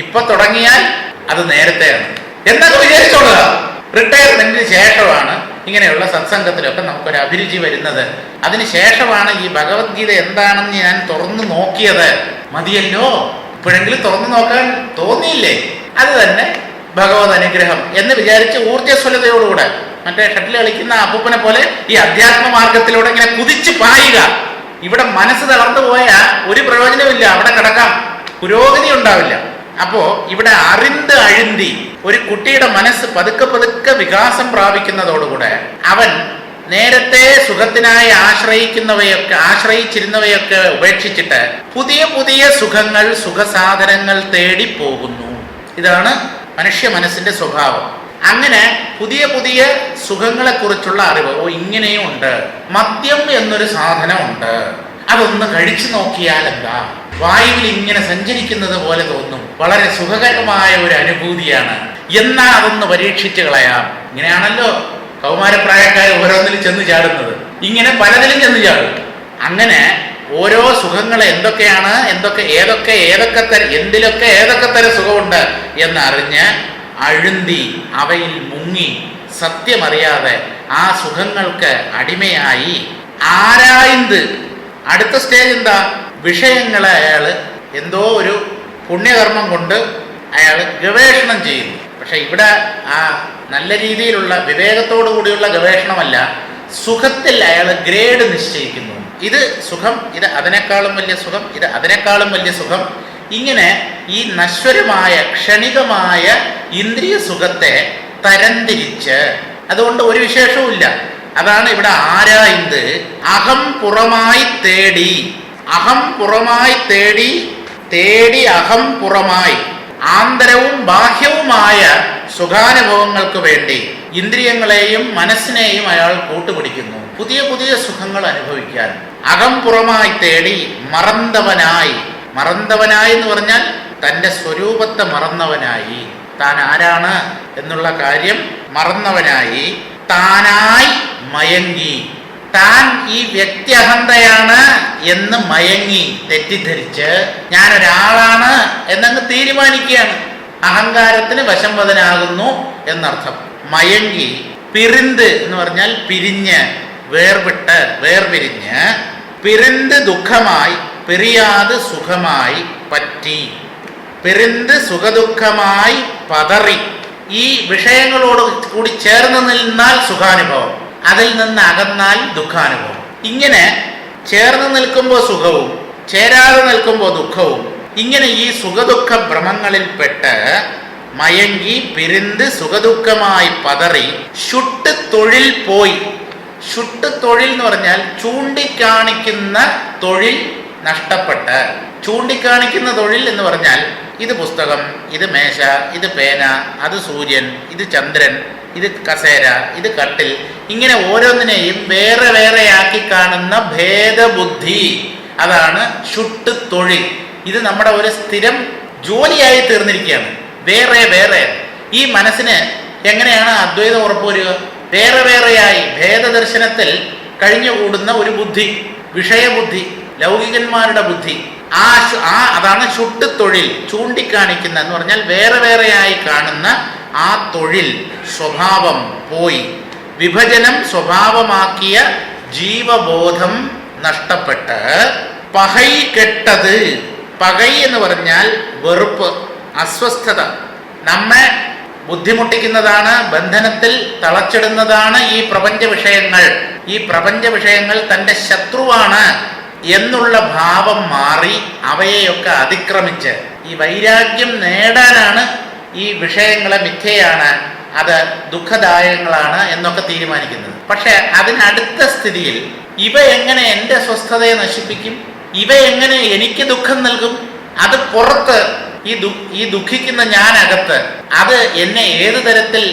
ഇപ്പൊ തുടങ്ങിയാൽ അത് നേരത്തെയാണ് എന്നൊക്കെ വിചാരിച്ചോളുക. റിട്ടയർമെന്റിന് ശേഷമാണ് ഇങ്ങനെയുള്ള സത്സംഗത്തിലൊക്കെ നമുക്കൊരു അഭിരുചി വരുന്നത്. അതിനുശേഷമാണ് ഈ ഭഗവത്ഗീത എന്താണെന്ന് ഞാൻ തുറന്നു നോക്കിയത്. മതിയല്ലോ, ഇപ്പോഴെങ്കിലും തുറന്നു നോക്കാൻ തോന്നിയില്ലേ? അത് തന്നെ ഭഗവത് അനുഗ്രഹം എന്ന് വിചാരിച്ച് ഊർജ്ജസ്വലതയോടുകൂടെ മറ്റേ ഷട്ടിൽ കളിക്കുന്ന അപ്പൂപ്പനെ പോലെ ഈ അധ്യാത്മ മാർഗത്തിലൂടെ ഇങ്ങനെ കുതിച്ച് പായുക. ഇവിടെ മനസ്സ് തളർന്നു പോയാൽ ഒരു പ്രയോജനമില്ല, അവിടെ കിടക്കാം, പുരോഗതി ഉണ്ടാവില്ല. അപ്പോ ഇവിടെ അഴുന്തി ഒരു കുട്ടിയുടെ മനസ്സ് പതുക്കെ വികാസം പ്രാപിക്കുന്നതോടുകൂടെ അവൻ നേരത്തെ സുഖത്തിനായി ആശ്രയിച്ചിരുന്നവയൊക്കെ ഉപേക്ഷിച്ചിട്ട് പുതിയ സുഖങ്ങൾ, സുഖസാധനങ്ങൾ തേടി പോകുന്നു. ഇതാണ് മനുഷ്യ മനസ്സിന്റെ സ്വഭാവം. അങ്ങനെ പുതിയ സുഖങ്ങളെക്കുറിച്ചുള്ള അറിവ്, ഇങ്ങനെയും ഉണ്ട്, മദ്യം എന്നൊരു സാധനമുണ്ട്, അതൊന്ന് കഴിച്ചു നോക്കിയാൽ എന്താ, വായുവിൽ ഇങ്ങനെ സഞ്ചരിക്കുന്നത് പോലെ തോന്നും, വളരെ സുഖകരമായ ഒരു അനുഭൂതിയാണ്, എന്നാ അതൊന്ന് പരീക്ഷിച്ച് കളയാം. ഇങ്ങനെയാണല്ലോ കൗമാരപ്രായക്കാർ ഓരോന്നിലും ചെന്ന് ചാടുന്നത്. ഇങ്ങനെ പലതിലും ചെന്ന് ചാടും. അങ്ങനെ ഓരോ സുഖങ്ങൾ എന്തൊക്കെയാണ്, എന്തിലൊക്കെ ഏതൊക്കെ തരം സുഖമുണ്ട് എന്നറിഞ്ഞ് അഴുന്തി അവയിൽ മുങ്ങി സത്യമറിയാതെ ആ സുഖങ്ങൾക്ക് അടിമയായി ആരായ്ന്ത് അടുത്ത സ്റ്റേജ് എന്താ, വിഷയങ്ങളെ അയാൾ എന്തോ ഒരു പുണ്യകർമ്മം കൊണ്ട് അയാൾ ഗവേഷണം ചെയ്യുന്നു. പക്ഷെ ഇവിടെ ആ നല്ല രീതിയിലുള്ള വിവേകത്തോടു കൂടിയുള്ള ഗവേഷണമല്ല, സുഖത്തിൽ അയാൾ ഗ്രേഡ് നിശ്ചയിക്കുന്നു. ഇത് സുഖം, ഇത് അതിനേക്കാളും വലിയ സുഖം, ഇത് അതിനേക്കാളും വലിയ സുഖം. ഇങ്ങനെ ഈ നശ്വരമായ ക്ഷണികമായ ഇന്ദ്രിയ സുഖത്തെ തരംതിരിച്ച്, അതുകൊണ്ട് ഒരു വിശേഷവുമില്ല. അതാണ് ഇവിടെ ആരായ്ന്ത് അഹം പുറമായി തേടി, അഹം പുറമായി തേടി, തേടി അഹം പുറമായി ആന്തരവും ബാഹ്യവുമായ സുഖാനുഭവങ്ങൾക്ക് വേണ്ടി ഇന്ദ്രിയങ്ങളെയും മനസ്സിനെയും അയാൾ കൂട്ടുപിടിക്കുന്നു, പുതിയ പുതിയ സുഖങ്ങൾ അനുഭവിക്കാൻ. അകം പുറമായി തേടി മറന്നവനായി, മറന്നവനായി എന്ന് പറഞ്ഞാൽ തൻ്റെ സ്വരൂപത്തെ മറന്നവനായി, താൻ ആരാണ് എന്നുള്ള കാര്യം മറന്നവനായി, താനായി മയങ്ങി, താൻ ഈ വ്യക്തിഅഹന്തയാണ് എന്ന് മയങ്ങി തെറ്റിദ്ധരിച്ച് ഞാനൊരാളാണ് എന്നങ്ങ് തീരുമാനിക്കുകയാണ്. അഹങ്കാരത്തിന് വശംവദനാകുന്നു എന്നർത്ഥം. മയങ്ങി, പിരിന്ത് എന്ന് പറഞ്ഞാൽ പിരിഞ്ഞ്, വേർവിട്ട്, വേർപിരിഞ്ഞ്, പിരിന്ത് ദുഃഖമായി, പിരിയാത് സുഖമായി പറ്റി, പിരിന്ത് സുഖദുഃഖമായി പതറി. ഈ വിഷയങ്ങളോട് കൂടി ചേർന്ന് നിന്നാൽ സുഖാനുഭവം, അതിൽ നിന്ന് അകന്നാൽ ദുഃഖാനുഭവം. ഇങ്ങനെ ചേർന്ന് നിൽക്കുമ്പോൾ സുഖവും ചേരാതെ നിൽക്കുമ്പോൾ ദുഃഖവും, ഇങ്ങനെ ഈ സുഖദുഃഖ ഭ്രമങ്ങളിൽപ്പെട്ട് മയങ്ങി പിരിന്ത് സുഖദുഃഖമായി പതറി ശുട്ട് തൊഴിൽ പോയി. ശുട്ട് തൊഴിൽ എന്ന് പറഞ്ഞാൽ ചൂണ്ടിക്കാണിക്കുന്ന തൊഴിൽ നഷ്ടപ്പെട്ട്. ചൂണ്ടിക്കാണിക്കുന്ന തൊഴിൽ എന്ന് പറഞ്ഞാൽ ഇത് പുസ്തകം, ഇത് മേശ, ഇത് പേന, അത് സൂര്യൻ, ഇത് ചന്ദ്രൻ, ഇത് കസേര, ഇത് കട്ടിൽ, ഇങ്ങനെ ഓരോന്നിനെയും വേറെ വേറെയാക്കി കാണുന്ന ഭേദബുദ്ധി, അതാണ് ശുട്ട് തൊഴിൽ. ഇത് നമ്മുടെ ഒരു സ്ഥിരം ജോലിയായി തീർന്നിരിക്കുകയാണ്. വേറെ വേറെ ഈ മനസ്സിന് എങ്ങനെയാണ് അദ്വൈതം ഉറപ്പുവരിക? വേറെ വേറെയായി ഭേദദർശനത്തിൽ കഴിഞ്ഞുകൂടുന്ന ഒരു ബുദ്ധി, വിഷയബുദ്ധി, ലൗകികന്മാരുടെ ബുദ്ധി. അതാണ് ശുട്ട് തൊഴിൽ, ചൂണ്ടിക്കാണിക്കുന്ന എന്ന് പറഞ്ഞാൽ വേറെ വേറെയായി കാണുന്ന ആ തൊഴിൽ സ്വഭാവം പോയി. വിഭജനം സ്വഭാവമാക്കിയ ജീവബോധം നഷ്ടപ്പെട്ട് പകൈ കെട്ടത്. പകൈ എന്ന് പറഞ്ഞാൽ വെറുപ്പ്, അസ്വസ്ഥത, നമ്മെ ബുദ്ധിമുട്ടിക്കുന്നതാണ്, ബന്ധനത്തിൽ തളച്ചിടുന്നതാണ് ഈ പ്രപഞ്ച വിഷയങ്ങൾ. ഈ പ്രപഞ്ച വിഷയങ്ങൾ തൻ്റെ ശത്രുവാണ് എന്നുള്ള ഭാവം മാറി അവയെയൊക്കെ അതിക്രമിച്ച് ഈ വൈരാഗ്യം നേടാനാണ് ഈ വിഷയങ്ങളെ മിഥ്യയാണ്, അത് ദുഃഖദായകങ്ങളാണ് എന്നൊക്കെ തീരുമാനിക്കുന്നത്. പക്ഷെ അതിനടുത്ത സ്ഥിതിയിൽ ഇവ എങ്ങനെ എൻ്റെ സ്വസ്ഥതയെ നശിപ്പിക്കും, ഇവ എങ്ങനെ എനിക്ക് ദുഃഖം നൽകും, അത് പുറത്ത്, ഈ ദുഃഖിക്കുന്ന ഞാനകത്ത്, അത് എന്നെ ഏതു തരത്തിൽ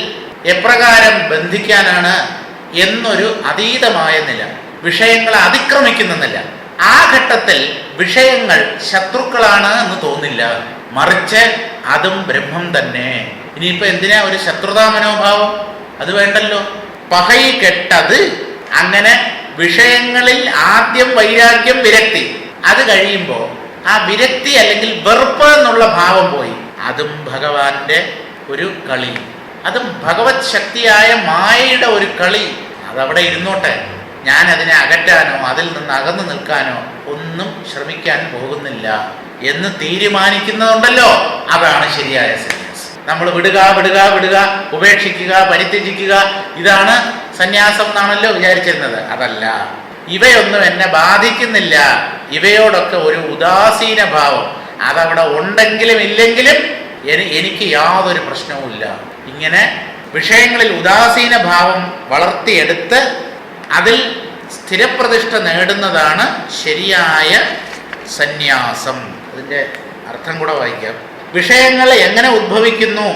എപ്രകാരം ബന്ധിക്കാനാണ് എന്നൊരു അതീതമായ നില, വിഷയങ്ങളെ അതിക്രമിക്കുന്ന നില. ആ ഘട്ടത്തിൽ വിഷയങ്ങൾ ശത്രുക്കളാണ് എന്ന് തോന്നില്ല, മറിച്ച് അതും ബ്രഹ്മം തന്നെ. ഇനിയിപ്പോൾ എന്തിനാ ഒരു ശത്രുതാ മനോഭാവം? അത് വേണ്ടല്ലോ. പകൈ കെട്ടത്. അങ്ങനെ വിഷയങ്ങളിൽ ആദ്യം വൈരാഗ്യം, വിരക്തി, അത് കഴിയുമ്പോൾ ആ വിരക്തി അല്ലെങ്കിൽ വെറുപ്പ് എന്നുള്ള ഭാവം പോയി. അതും ഭഗവാന്റെ ഒരു കളി, അതും ഭഗവത് ശക്തിയായ മായയുടെ ഒരു കളി. അതവിടെ ഇരുന്നോട്ടെ, ഞാൻ അതിനെ അകറ്റാനോ അതിൽ നിന്ന് അകന്നു നിൽക്കാനോ ഒന്നും ശ്രമിക്കാൻ പോകുന്നില്ല എന്ന് തീരുമാനിക്കുന്നതുണ്ടല്ലോ, അതാണ് ശരിയായ സന്യാസം. നമ്മൾ വിടുക വിടുക വിടുക, ഉപേക്ഷിക്കുക, പരിത്യജിക്കുക, ഇതാണ് സന്യാസം എന്നാണല്ലോ വിചാരിച്ചിരുന്നത്. അതല്ല. ഇവയൊന്നും എന്നെ ബാധിക്കുന്നില്ല, ഇവയോടൊക്കെ ഒരു ഉദാസീന ഭാവം അതവിടെ ഉണ്ടെങ്കിലും ഇല്ലെങ്കിലും എനിക്ക് യാതൊരു പ്രശ്നവുമില്ല. ഇങ്ങനെ വിഷയങ്ങളിൽ ഉദാസീന ഭാവം വളർത്തിയെടുത്ത് അതിൽ സ്ഥിരപ്രതിഷ്ഠ നേടുന്നതാണ് ശരിയായ സന്യാസം. അതിൻ്റെ അർത്ഥം കൂടെ വായിക്കാം. വിഷയങ്ങൾ എങ്ങനെ ഉദ്ഭവിക്കുന്നു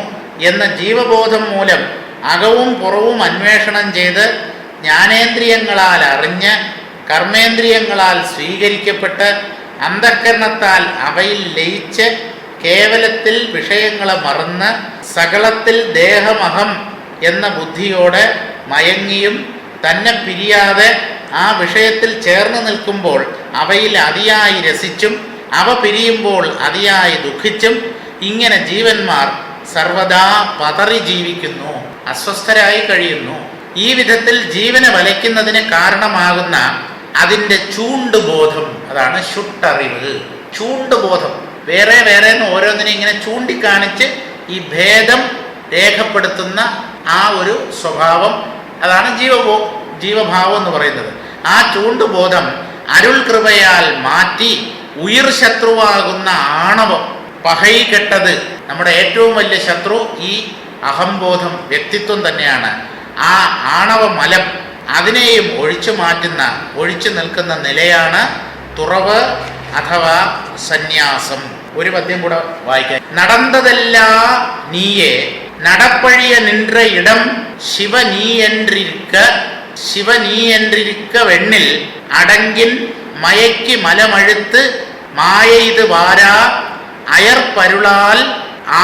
എന്ന ജീവബോധം മൂലം അകവും പുറവും അന്വേഷണം ചെയ്ത് ജ്ഞാനേന്ദ്രിയങ്ങളാൽ അറിഞ്ഞ് കർമ്മേന്ദ്രിയങ്ങളാൽ സ്വീകരിക്കപ്പെട്ട് അന്ധഃകരണത്താൽ അവയിൽ ലയിച്ച് കേവലത്തിൽ വിഷയങ്ങളെ മറന്ന് സകളത്തിൽ ദേഹമഹം എന്ന ബുദ്ധിയോടെ മയങ്ങിയും തന്നെ പിരിയാതെ ആ വിഷയത്തിൽ ചേർന്ന് നിൽക്കുമ്പോൾ അവയിൽ അതിയായി രസിച്ചും അവ പിരിയുമ്പോൾ അതിയായി ദുഃഖിച്ചും ഇങ്ങനെ ജീവന്മാർ സർവദാ പതറി ജീവിക്കുന്നു, അസ്വസ്ഥരായി കഴിയുന്നു. ഈ വിധത്തിൽ ജീവനെ വലയ്ക്കുന്നതിന് കാരണമാകുന്ന അതിൻ്റെ ചൂണ്ടുബോധം, അതാണ് ശുട്ടറിവ്. ചൂണ്ടുബോധം വേറെ വേറെ ഓരോന്നിനെ ഇങ്ങനെ ചൂണ്ടിക്കാണിച്ച് ഈ ഭേദം രേഖപ്പെടുത്തുന്ന ആ ഒരു സ്വഭാവം, അതാണ് ജീവഭാവം എന്ന് പറയുന്നത്. ആ ചൂണ്ടുബോധം അരുൾ കൃപയാൽ മാറ്റി ഉയിർ ശത്രുവാകുന്ന ആണവം, പഹൈ കെട്ടത്, നമ്മുടെ ഏറ്റവും വലിയ ശത്രു ഈ അഹംബോധം, വ്യക്തിത്വം തന്നെയാണ്. ആ ആണവ മലം അതിനെയും ഒഴിച്ചു നിൽക്കുന്ന നിലയാണ് തുറവ് അഥവാ സന്യാസം. ഒരു പദ്യം കൂടെ വായിക്കാം. നടന്നതെല്ലാ നീയെ നടപ്പഴിയ നിன்ற ഇടം ശിവനീയൻറിരിക്ക വെണ്ണിൽ അടങ്കിൻ മയക്കി മലമഴുത്ത് മായയിത് വാരാ അയർപ്പരുളാൽ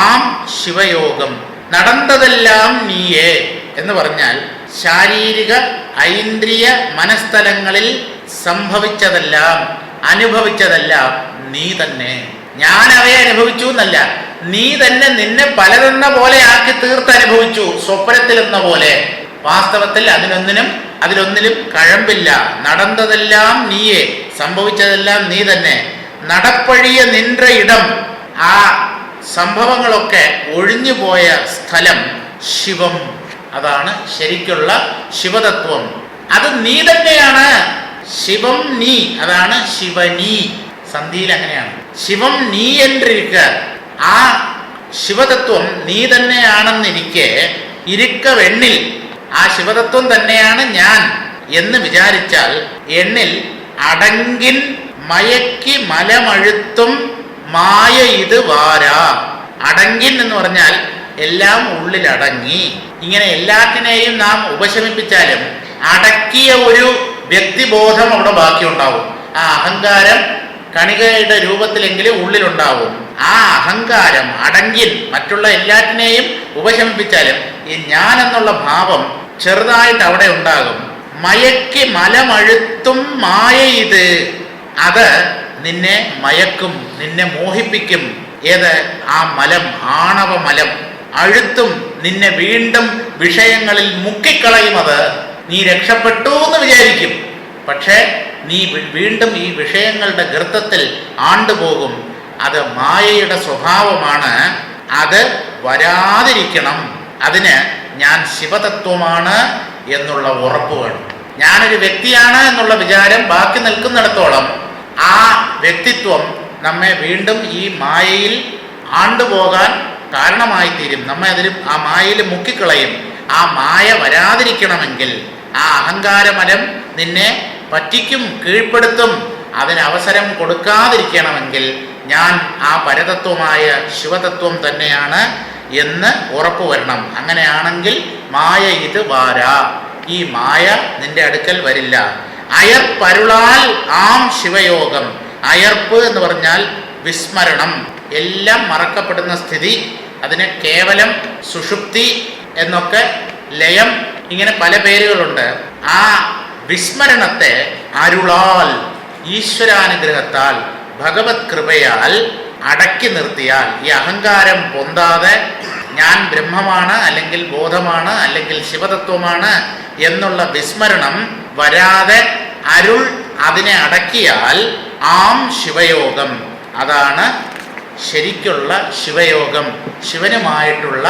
ആം ശിവയോഗം. നടന്നതെല്ലാം നീയേ എന്ന് പറഞ്ഞാൽ ശാരീരിക ഐന്ദ്രിയ മനസ്ഥലങ്ങളിൽ സംഭവിച്ചതെല്ലാം അനുഭവിച്ചതെല്ലാം നീ തന്നെ. ഞാൻ അവയെ അനുഭവിച്ചു എന്നല്ല, നീ തന്നെ നിന്നെ പലതെന്ന പോലെ ആക്കി തീർത്ത് അനുഭവിച്ചു, സ്വപ്നത്തിലെന്ന പോലെ. വാസ്തവത്തിൽ അതിലൊന്നിലും കഴമ്പില്ല. നടന്നതെല്ലാം നീയെ, സംഭവിച്ചതെല്ലാം നീ തന്നെ. നടപ്പഴിയ നിன்ற ഇടം, ആ സംഭവങ്ങളൊക്കെ ഒഴിഞ്ഞുപോയ സ്ഥലം ശിവം. അതാണ് ശരിക്കുള്ള ശിവതത്വം. അത് നീ തന്നെയാണ്. ശിവം നീ, അതാണ് ശിവനീ. സന്ധിയിൽ അങ്ങനെയാണ്. ശിവം നീ എന്നിരിക്ക, ആ ശിവതത്വം നീ തന്നെയാണെന്നിരിക്കെ ഇരിക്ക വെണ്ണിൽ, ആ ശിവതത്വം തന്നെയാണ് ഞാൻ എന്ന് വിചാരിച്ചാൽ എണ്ണിൽ അടങ്കിൻ മയക്കി മലമഴുത്തും മായ ഇത് വാരാ. അടങ്കിൻ എന്ന് പറഞ്ഞാൽ എല്ലാം ഉള്ളിലടങ്ങി. ഇങ്ങനെ എല്ലാത്തിനെയും നാം ഉപശമിപ്പിച്ചാലും അടക്കിയ ഒരു വ്യക്തിബോധം അവിടെ ബാക്കിയുണ്ടാവും. ആ അഹങ്കാരം കണികയുടെ രൂപത്തിലെങ്കിലും ഉള്ളിലുണ്ടാവും. ആ അഹങ്കാരം അടങ്കിൻ മറ്റുള്ള എല്ലാറ്റിനെയും ഉപശമിപ്പിച്ചാലും ഈ ഞാൻ എന്നുള്ള ഭാവം ചെറുതായിട്ട് അവിടെ ഉണ്ടാകും. മയക്കി മലമഴുത്തും മായ ഇത്, അത് നിന്നെ മയക്കും, നിന്നെ മോഹിപ്പിക്കും. ഏത്? ആ മലം, ആണവ മലം. അഴുത്തും, നിന്നെ വീണ്ടും വിഷയങ്ങളിൽ മുക്കിക്കളയും. അത് നീ രക്ഷപ്പെട്ടു എന്ന് വിചാരിക്കും, പക്ഷേ നീ വീണ്ടും ഈ വിഷയങ്ങളുടെ ഗർത്തത്തിൽ ആണ്ടുപോകും. അത് മായയുടെ സ്വഭാവമാണ്. അത് വരാതിരിക്കണം. അതിന് ഞാൻ ശിവതത്വമാണ് എന്നുള്ള ഉറപ്പ് വേണം. ഞാനൊരു വ്യക്തിയാണ് എന്നുള്ള വിചാരം ബാക്കി നിൽക്കുന്നിടത്തോളം ആ വ്യക്തിത്വം നമ്മെ വീണ്ടും ഈ മായയിൽ ആണ്ടുപോകാൻ കാരണമായിത്തീരും. നമ്മെ ആ മായയിൽ മുക്കിക്കളയും. ആ മായ വരാതിരിക്കണമെങ്കിൽ, ആ അഹങ്കാരമലം നിന്നെ പറ്റിക്കും, കീഴ്പ്പെടുത്തും. അതിനവസരം കൊടുക്കാതിരിക്കണമെങ്കിൽ ഞാൻ ആ പരതത്വമായ ശിവതത്വം തന്നെയാണ് എന്ന് ഉറപ്പു വരണം. അങ്ങനെയാണെങ്കിൽ മായ ഇത് വാരാ, ഈ മായ നിന്റെ അടുക്കൽ വരില്ല. അയർപ്പരുളാൽ ആം ശിവയോഗം. അയർപ്പ് എന്ന് പറഞ്ഞാൽ വിസ്മരണം, എല്ലാം മറക്കപ്പെടുന്ന സ്ഥിതി. അതിന് കേവലം, സുഷുപ്തി എന്നൊക്കെ, ലയം, ഇങ്ങനെ പല പേരുകളുണ്ട്. ആ വിസ്മരണത്തെ അരുളാൽ, ഈശ്വരാനുഗ്രഹത്താൽ, ഭഗവത് കൃപയാൽ അടക്കി നിർത്തിയാൽ, ഈ അഹങ്കാരം പൊന്താതെ ഞാൻ ബ്രഹ്മമാണ്, അല്ലെങ്കിൽ ബോധമാണ്, അല്ലെങ്കിൽ ശിവതത്വമാണ് എന്നുള്ള വിസ്മരണം വരാതെ അരുൾ അതിനെ അടക്കിയാൽ ആം ശിവയോഗം, അതാണ് ശരിക്കുള്ള ശിവയോഗം, ശിവനുമായിട്ടുള്ള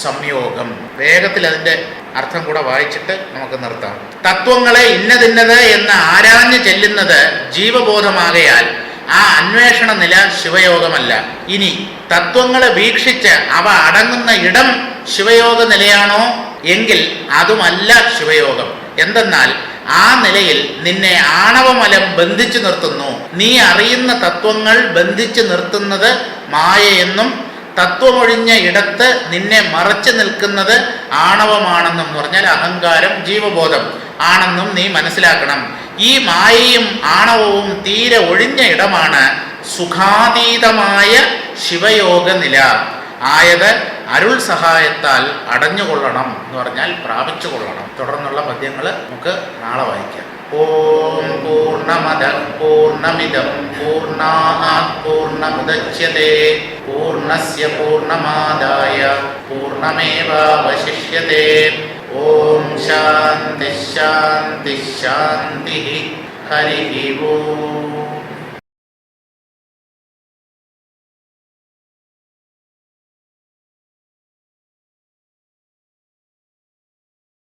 സംയോഗം. വേഗത്തിൽ അതിൻ്റെ അർത്ഥം കൂടെ വായിച്ചിട്ട് നമുക്ക് നിർത്താം. തത്വങ്ങളെ ഇന്നതിന്നത് എന്ന് ആരാഞ്ഞു ചെല്ലുന്നത് ജീവബോധമാകയാൽ ആ അന്വേഷണ നില ശിവയോഗമല്ല. ഇനി തത്വങ്ങളെ വീക്ഷിച്ച് അവ അടങ്ങുന്ന ഇടം ശിവയോഗ നിലയാണോ എങ്കിൽ അതുമല്ല ശിവയോഗം. എന്തെന്നാൽ ആ നിലയിൽ നിന്നെ ആണവമലം ബന്ധിച്ചു നിർത്തുന്നു. നീ അറിയുന്ന തത്വങ്ങൾ ബന്ധിച്ചു നിർത്തുന്നത് മായയെന്നും തത്വമൊഴിഞ്ഞ ഇടത്ത് നിന്നെ മറച്ചു നിൽക്കുന്നത് ആണവമാണെന്നും പറഞ്ഞാൽ അഹങ്കാരം, ജീവബോധം ആണെന്നും നീ മനസ്സിലാക്കണം. ഈ മായയും ആണവവും തീരെ ഒഴിഞ്ഞ ഇടമാണ് സുഖാതീതമായ ശിവയോഗ നില. ആയത് അരുൾ സഹായത്താൽ അടഞ്ഞുകൊള്ളണം എന്ന് പറഞ്ഞാൽ പ്രാപിച്ചു കൊള്ളണം. തുടർന്നുള്ള പദ്യങ്ങൾ നമുക്ക് നാളെ വായിക്കാം. ഓം പൂർണ്ണമദഃ പൂർണ്ണമിദം പൂർണ്ണാത് പൂർണ്ണമുദച്യതേ പൂർണ്ണസ്യ പൂർണ്ണമാദായ പൂർണ്ണമേവാവശിഷ്യതേ. ഓം ശാന്തി ശാന്തി ശാന്തി. ഹരി ഓം.